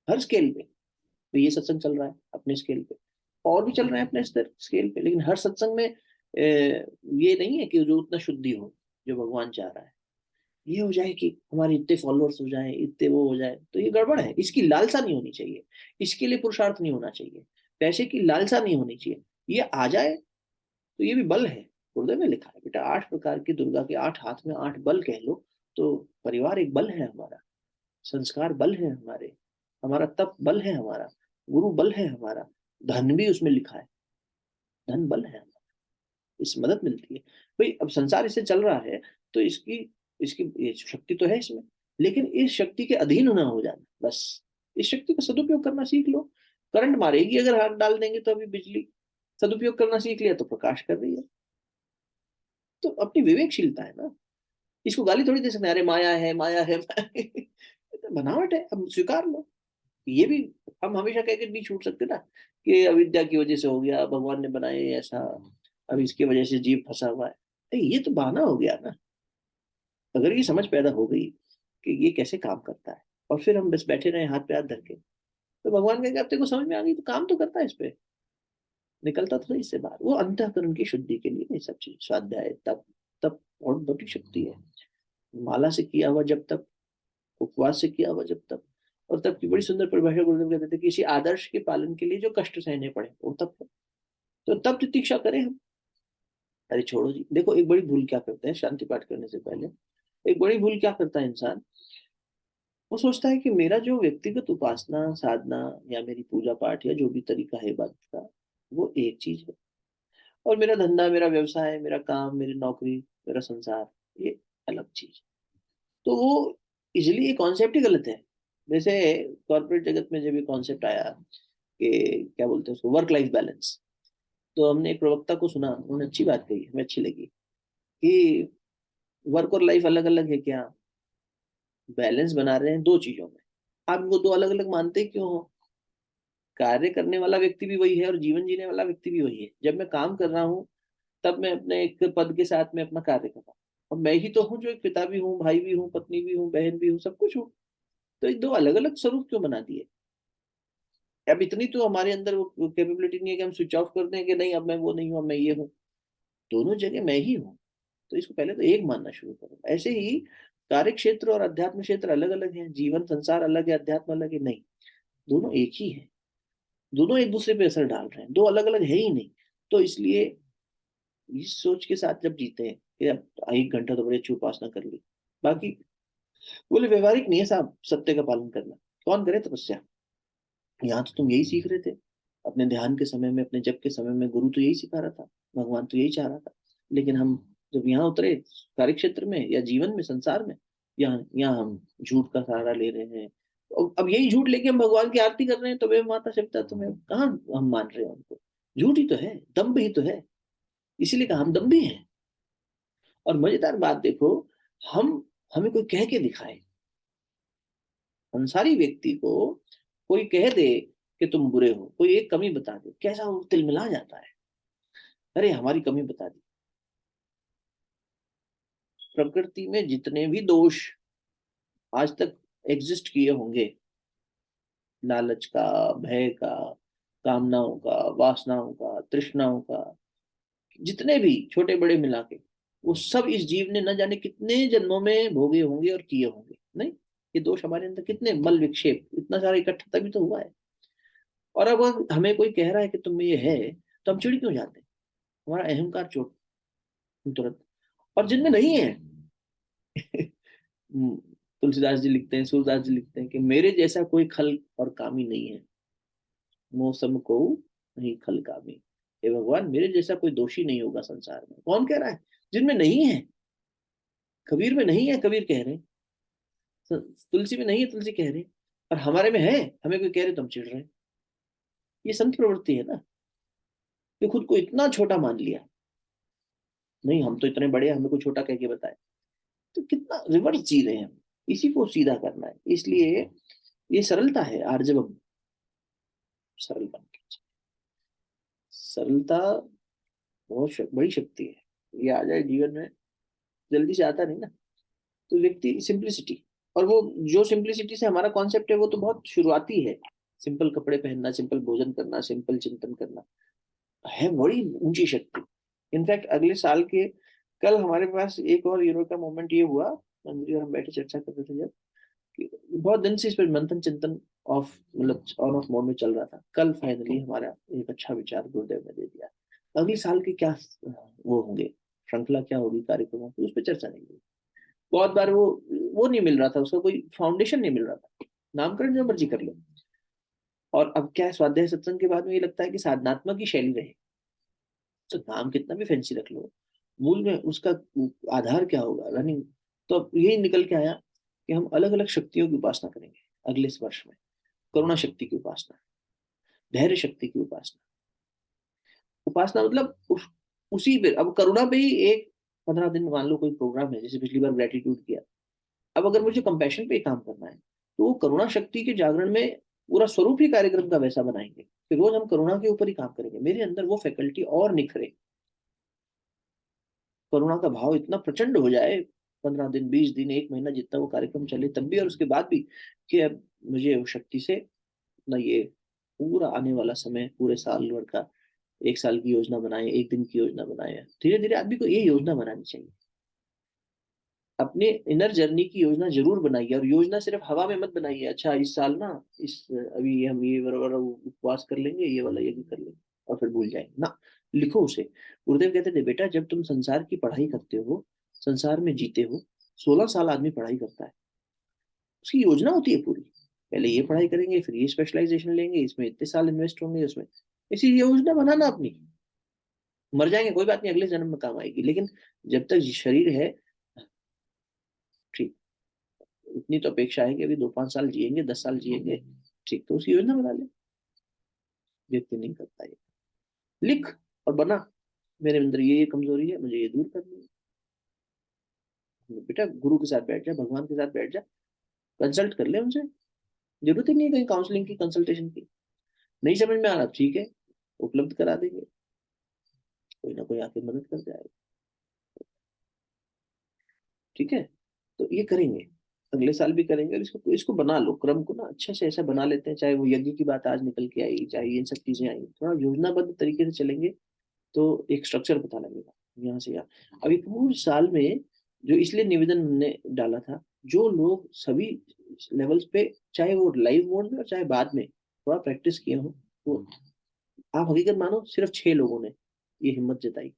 हर स्केल पे, तो ये सत्संग चल रहा है अपने स्केल पे, और भी चल रहे हैं अपने स्केल पे, लेकिन हर सत्संग में ये नहीं है कि जो उतना शुद्धि हो जो भगवान चाह रहा है। ये हो जाए कि हमारे इतने फॉलोअर्स हो जाए, इतने वो हो जाए, तो ये गड़बड़ है। इसकी लालसा नहीं होनी चाहिए, इसके लिए पुरुषार्थ नहीं होना चाहिए, पैसे की लालसा नहीं होनी चाहिए। ये आ जाए तो ये भी बल है। गुरुदेव में लिखा है बेटा, 8 प्रकार की दुर्गा के 8 हाथ में 8 बल कह लो। तो परिवार एक बल है हमारा, संस्कार बल है हमारे, हमारा तप बल है हमारा, गुरु बल है हमारा, धन भी उसमें लिखा है, धन बल है हमारा। इससे मदद मिलती है। भाई अब संसार इससे चल रहा है, तो इसकी इसकी ये शक्ति तो है इसमें, लेकिन इस शक्ति के अधीन ना हो जाना बस। इस शक्ति का सदुपयोग करना सीख लो। करंट मारेगी अगर हाथ डाल देंगे तो, अभी बिजली सदुपयोग करना सीख लिया तो प्रकाश कर रही है। तो अपनी विवेकशीलता है ना, इसको गाली थोड़ी दे सकते हैं, अरे माया है माया है, माया है। ये तो बनावट है, अब स्वीकार लो। ये भी हम हमेशा कह के नहीं छूट सकते ना कि अविद्या की वजह से हो गया, भगवान ने बनाए ऐसा, अब इसकी वजह से जीव फंसा हुआ है। ये तो बहाना हो गया ना। अगर ये समझ पैदा हो गई कि ये कैसे काम करता है, और फिर हम बस बैठे रहे हाथ पे हाथ धर के, तो भगवान कहेगा अब तेरे को समझ में आ गई तो काम तो करता है इस पे, निकलता तो सही इससे बाहर। वो अंतःकरण की शुद्धि के लिए ये सब चीज, स्वाध्याय तप, तप बहुत बड़ी शक्ति है। माला से किया हुआ जब तक, उपवास से किया हुआ जब तक। और तब की बड़ी सुंदर परिभाषा गुरुदेव कहते थे, किसी आदर्श के पालन के लिए जो कष्ट सहने पड़े वो तब है। तो तब प्रतीक्षा करें हम। अरे छोड़ो जी, देखो एक बड़ी भूल क्या करते हैं शांति पाठ करने से पहले, एक बड़ी भूल क्या करता है इंसान, वो सोचता है कि मेरा जो व्यक्तिगत उपासना साधना या मेरी पूजा पाठ या जो भी तरीका है इबादत का, वो एक चीज है, और मेरा धंधा, मेरा व्यवसाय, मेरा काम, मेरी नौकरी, मेरा संसार, ये अलग चीज। तो वो इजिली ये कॉन्सेप्ट ही गलत है। जैसे कॉर्पोरेट जगत में जब ये कॉन्सेप्ट आया कि क्या बोलते हैं उसको, वर्क लाइफ बैलेंस, तो हमने एक प्रवक्ता को सुना, उन्होंने अच्छी बात कही, हमें अच्छी लगी कि वर्क और लाइफ अलग अलग है क्या, बैलेंस बना रहे हैं दो चीजों में। आप इनको दो अलग अलग मानते क्यों हो? कार्य करने वाला व्यक्ति भी वही है और जीवन जीने वाला व्यक्ति भी वही है। जब मैं काम कर रहा हूँ तब मैं अपने एक पद के साथ में अपना कार्य कर रहा हूँ, और मैं ही तो हूँ जो एक पिता भी हूँ, भाई भी हूँ, पत्नी भी हूँ, बहन भी हूँ, सब कुछ हूँ। तो ये दो अलग अलग स्वरूप क्यों बना दिए? अब इतनी तो हमारे अंदर वो कैपेबिलिटी नहीं है कि हम स्विच ऑफ कर दें कि नहीं अब मैं वो नहीं हूँ, अब मैं ये हूँ। दोनों जगह मैं ही हूँ। तो इसको पहले तो एक मानना शुरू करो। ऐसे ही कार्य क्षेत्र और अध्यात्म क्षेत्र अलग अलग है, जीवन संसार अलग है, अध्यात्म अलग है, नहीं। दोनों एक ही है, दोनों एक दूसरे पे असर डाल रहे हैं, दो अलग अलग है ही नहीं। तो इसलिए इस सोच के साथ जब जीते हैं कि अब 1 घंटा तो बड़े अच्छी उपासना कर ली, बाकी बोले व्यवहारिक नहीं है साहब सत्य का पालन करना, कौन करे तपस्या। यहाँ तो तुम यही सीख रहे थे अपने ध्यान के समय में, अपने जप के समय में, गुरु तो यही सिखा रहा था, भगवान तो यही चाह रहा था। लेकिन हम जब यहाँ उतरे कार्य क्षेत्र में या जीवन में, संसार में, यहाँ यहाँ हम झूठ का सहारा ले रहे हैं। और अब यही झूठ लेके हम भगवान की आरती कर रहे हैं, तो वे माता शिवता तुम्हें कहाँ हम मान रहे हैं उनको। झूठ ही तो है, दम्भ ही तो है, इसीलिए कहा हम दम्भी हैं। और मजेदार बात देखो, हम हमें कोई कह के दिखाए, संसारी व्यक्ति को कोई कह दे कि तुम बुरे हो, कोई एक कमी बता दे, कैसा वो तिलमिला जाता है, अरे हमारी कमी बता दी। प्रकृति में जितने भी दोष आज तक एग्जिस्ट किए होंगे, लालच का, भय का, कामनाओं का, वासनाओं का, तृष्णाओं का, जितने भी छोटे बड़े मिला के, वो सब इस जीव ने न जाने कितने जन्मों में भोगे होंगे और किए होंगे। नहीं, ये दोष हमारे अंदर कितने मल विक्षेप, इतना सारा इकट्ठा तभी तो हुआ है। और अब अगर हमें कोई कह रहा है कि तुम में ये है, तो हम चिढ़ क्यों जाते हैं, हमारा अहंकार चोट तुरंत। और जिनमें नहीं है तुलसीदास जी लिखते हैं, सूरदास जी लिखते हैं कि मेरे जैसा कोई खल और कामी नहीं है, मौसम को नहीं खल कामी। हे भगवान, मेरे जैसा कोई दोषी नहीं होगा संसार में। कौन कह रहा है? जिनमें नहीं है। कबीर में नहीं है, कबीर कह रहे हैं। तुलसी में नहीं है, तुलसी कह रहे हैं। और हमारे में है, हमें कोई कह रहे तो हम चिढ़ रहे हैं। ये संत प्रवृत्ति है ना, ये खुद को इतना छोटा मान लिया, नहीं हम तो इतने बड़े हैं, हमें कोई छोटा कह के बताए। तो कितना रिवर्स जी रहे हैं हम, इसी को सीधा करना है। इसलिए ये सरलता है, आर्जवम, सरल बन के। सरलता बहुत बड़ी शक्ति है, ये आ जाए जीवन में, जल्दी से आता नहीं ना। तो व्यक्ति सिंप्लिसिटी, और वो जो सिंप्लिसिटी से हमारा कॉन्सेप्ट है वो तो बहुत शुरुआती है, सिंपल कपड़े पहनना, सिंपल भोजन करना, सिंपल चिंतन करना, है बड़ी ऊंची शक्ति। इनफैक्ट अगले साल के, कल हमारे पास एक और हीरो का मोमेंट ये हुआ, मंजरी और हम बैठे चर्चा कर रहे थे जब, कि बहुत दिन से इस पर मंथन चिंतन ऑफ, मतलब ऑन ऑफ मोड में चल रहा था। कल फाइनली हमारा एक अच्छा विचार गुरुदेव ने दे दिया, अगले साल के क्या वो होंगे, श्रृंखला क्या होगी कार्यक्रमों की, उस पर चर्चा नहीं हुई। बहुत बार वो नहीं मिल रहा था, उसका कोई फाउंडेशन नहीं मिल रहा था, नामकरण जो मर्जी कर लो। और अब क्या है, स्वाध्याय सत्संग के बाद में ये लगता है कि साधनात्मक की शैली रहे, तो नाम कितना भी फैंसी रख लो, मूल में उसका आधार क्या होगा, रनिंग। तो अब यही निकल के आया कि हम अलग अलग शक्तियों की उपासना करेंगे अगले इस वर्ष में। करुणा शक्ति की उपासना, धैर्य शक्ति की उपासना। उपासना मतलब उसी पे, अब करुणा पे ही एक 15 दिन मान लो कोई प्रोग्राम है, जैसे पिछली बार ग्रेटिट्यूड किया। अब अगर मुझे कंपैशन पे ही काम करना है, तो वो करुणा शक्ति के जागरण में पूरा स्वरूप ही कार्यक्रम का वैसा बनाएंगे कि रोज हम करुणा के ऊपर ही काम करेंगे, मेरे अंदर वो फैकल्टी और निखरे, करुणा का भाव इतना प्रचंड हो जाए, 15 दिन, 20 दिन, 1 महीना, जितना वो कार्यक्रम चले तब भी, और उसके बाद भी, कि अब मुझे वो शक्ति से अपना ये पूरा आने वाला समय, पूरे साल भर का, 1 साल की योजना बनाए, 1 दिन की योजना बनाए। धीरे धीरे आदमी को ये योजना बनानी चाहिए, अपने इनर जर्नी की योजना जरूर बनाइए। और योजना सिर्फ हवा में मत बनाइए, अच्छा इस साल ना, इस अभी हम ये वाला उपवास कर लेंगे, ये वाला यज्ञ कर लेंगे, और फिर भूल जाएंगे ना। लिखो उसे। गुरुदेव कहते थे, बेटा जब तुम संसार की पढ़ाई करते हो, संसार में जीते हो, 16 साल आदमी पढ़ाई करता है, उसकी योजना होती है पूरी। पहले ये पढ़ाई करेंगे, फिर ये स्पेशलाइजेशन लेंगे, इसमें इतने साल इन्वेस्ट होंगे, उसमें इसी योजना बनाना अपनी। मर जाएंगे कोई बात नहीं, अगले जन्म में काम आएगी, लेकिन जब तक शरीर है, ठीक, इतनी तो अपेक्षा है कि अभी 2-5 साल जिएंगे, 10 साल जिएंगे, ठीक, तो उसकी योजना बना ले। व्यक्ति नहीं करता है, लिख और बना, मेरे अंदर ये कमजोरी है, मुझे ये दूर करनी है। बेटा गुरु के साथ बैठ जा, भगवान के साथ बैठ जा, कंसल्ट कर ले उनसे, जरूरत ही नहीं है कहीं काउंसलिंग की, कंसल्टेशन की। नहीं समझ में आ रहा, ठीक है, उपलब्ध करा देंगे, कोई ना कोई आके मदद कर जाएगा। ठीक है, तो ये करेंगे, अगले साल भी करेंगे। और इसको इसको बना लो, क्रम को ना अच्छे से ऐसा बना लेते हैं, चाहे वो यज्ञ की बात आज निकल के आई, चाहे ये सब चीजें आई, थोड़ा योजनाबद्ध तरीके से चलेंगे तो एक स्ट्रक्चर पता लगेगा यहाँ से यहाँ। अभी पूरे साल में जो, इसलिए निवेदन हमने डाला था, जो लोग सभी लेवल्स पे, चाहे वो लाइव मोड में और चाहे बाद में थोड़ा प्रैक्टिस किए हो, तो आप हकीकत मानो सिर्फ 6 लोगों ने ये हिम्मत जताई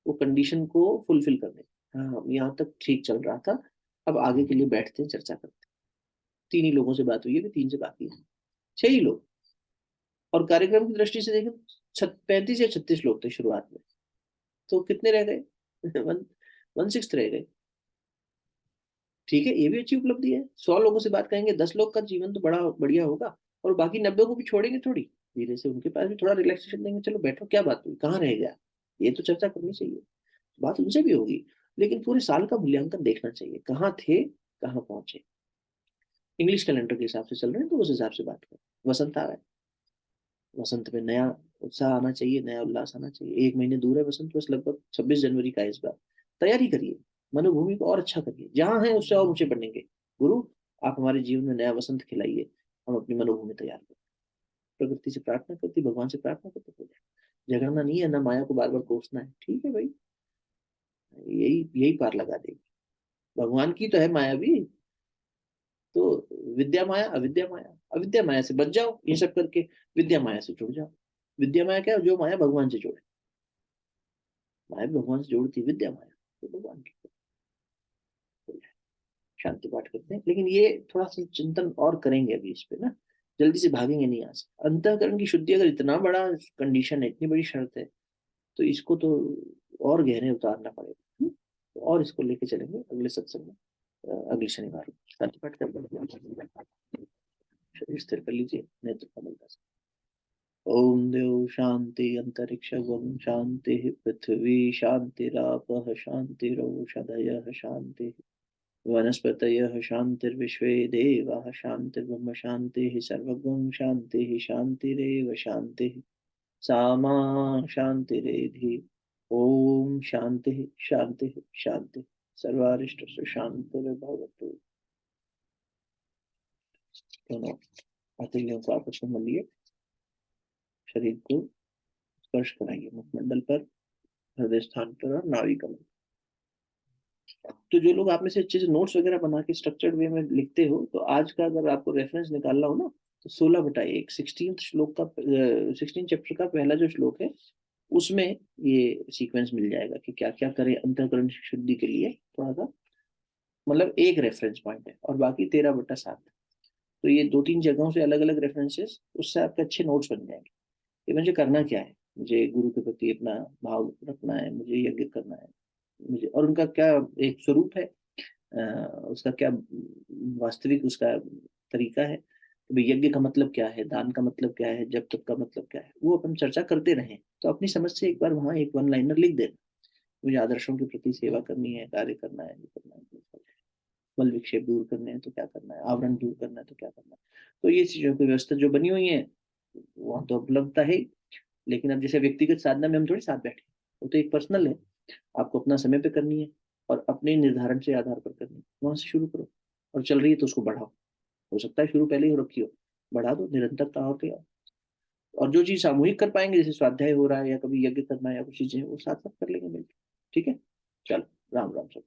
वो कंडीशन को फुलफिल करने। हाँ, यहाँ तक ठीक चल रहा था, अब आगे के लिए बैठते हैं, चर्चा करते हैं। 3 ही लोगों से बात हुई है, 3 से बाकी है, 6 ही लोग। और कार्यक्रम की दृष्टि से देखें, 35 या 36 लोग थे शुरुआत में, तो कितने रह गए? 1/6 रह गए। ठीक है, ये भी अच्छी उपलब्धि है। 100 लोगों से बात करेंगे, 10 लोग का जीवन तो बड़ा बढ़िया होगा, और बाकी 90 को भी छोड़ेंगे थोड़ी धीरे से, उनके पास भी थोड़ा रिलैक्सेशन देंगे। चलो बैठो, क्या बात हुई, कहाँ रह गया, ये तो चर्चा करनी चाहिए। बात उनसे भी होगी, लेकिन पूरे साल का मूल्यांकन देखना चाहिए, कहाँ थे, कहाँ पहुंचे। इंग्लिश कैलेंडर के हिसाब से चल रहे हैं, तो उस हिसाब से बात करें। वसंत आ रहा है, वसंत में नया उत्साह आना चाहिए, नया उल्लास आना चाहिए। 1 महीने दूर है वसंत, बस लगभग 26 जनवरी का है इस बार। तैयारी करिए, मनोभूमि को और अच्छा करिए, जहां है उससे और ऊंचे बढ़ेंगे। गुरु, आप हमारे जीवन में नया वसंत खिलाइए, हम अपनी मनोभूमि तैयार करें। प्रकृति से प्रार्थना करती, भगवान से प्रार्थना करते, हो जाए। झगड़ना नहीं है ना, माया को बार बार कोसना है, ठीक है भाई, यही यही पार लगा देगी। भगवान की तो है माया भी, तो विद्या माया, अविद्या माया, अविद्या माया से बच जाओ ये सब करके, विद्या माया से जुड़ जाओ। विद्या माया क्या है? जो माया भगवान से जोड़े। माया भी भगवान से जोड़ती है, विद्या माया तो भगवान की। शांति पाठ करते हैं, लेकिन ये थोड़ा सा चिंतन और करेंगे अभी इस पे ना, जल्दी से भागेंगे नहीं यहाँ से। अंतःकरण की शुद्धि अगर इतना बड़ा कंडीशन है, इतनी बड़ी शर्त है, तो इसको तो और गहरे उतारना पड़ेगा। तो और इसको लेके चलेंगे अगले सत्संग में, अगले शनिवार को। शांति पाठ कर, शरीर स्थिर कर लीजिए, नेत्र कमलता से। ओम देव शांति अंतरिक्ष गम शांति पृथ्वी शांतिरापः शांतिरौषधयः शांति वनस्पतयः शान्तिर्विश्वे देवाः शान्तिर्ब्रह्म शान्तिः सर्वगुण शान्तिः शान्तिरेव शान्तिः सामा शान्तिरेधि। ओम शांति शांति शांति, सर्वारिष्ट शांतिर्भवतु। दोनों हथेलियों को आपस में मलिए, शरीर को स्पर्श कराइए मुखमंडल पर, हृदय स्थान पर और नाभि कमल। तो जो लोग आप में से अच्छे से नोट्स वगैरह बना के स्ट्रक्चर्ड वे में लिखते हो, तो आज का अगर आपको रेफरेंस निकालना हो ना, तो 16/1 16 श्लोक का 16 चैप्टर का पहला जो श्लोक है, उसमें ये सीक्वेंस मिल जाएगा कि क्या क्या करें अंतःकरण शुद्धि के लिए। थोड़ा सा मतलब एक रेफरेंस पॉइंट है, और बाकी 13/7। तो ये 2-3 जगहों से अलग अलग रेफरेंसेस, उससे आपके अच्छे नोट्स बन जाएंगे कि मुझे करना क्या है, मुझे गुरु के प्रति अपना भाव रखना है, मुझे यज्ञ करना है, मुझे और उनका क्या एक स्वरूप है, उसका क्या वास्तविक उसका तरीका है, कि भाई यज्ञ का मतलब क्या है, दान का मतलब क्या है, जब तक का मतलब क्या है, वो अपन चर्चा करते रहें। तो अपनी समझ से एक बार वहाँ एक 1 लाइनर लिख देना, मुझे आदर्शों के प्रति सेवा करनी है, कार्य करना है, ये करना है, बल विक्षेप दूर करने हैं तो क्या करना है, आवरण दूर करना है तो क्या करना है। तो ये चीजों की व्यवस्था जो बनी हुई है, वहाँ तो उपलब्धता है। लेकिन अब जैसे व्यक्तिगत साधना में हम थोड़ी साथ बैठे, वो तो एक पर्सनल है, आपको अपना समय पे करनी है, और अपने निर्धारण से आधार पर करनी है। वहां से शुरू करो, और चल रही है तो उसको बढ़ाओ। हो सकता है शुरू पहले ही हो रखी हो, बढ़ा दो, निरंतरता और क्या। और जो चीज सामूहिक कर पाएंगे, जैसे स्वाध्याय हो रहा है या कभी यज्ञ करना है या कुछ चीजें, वो साथ साथ कर लेंगे मिलकर। ठीक है, चलो, राम राम सब।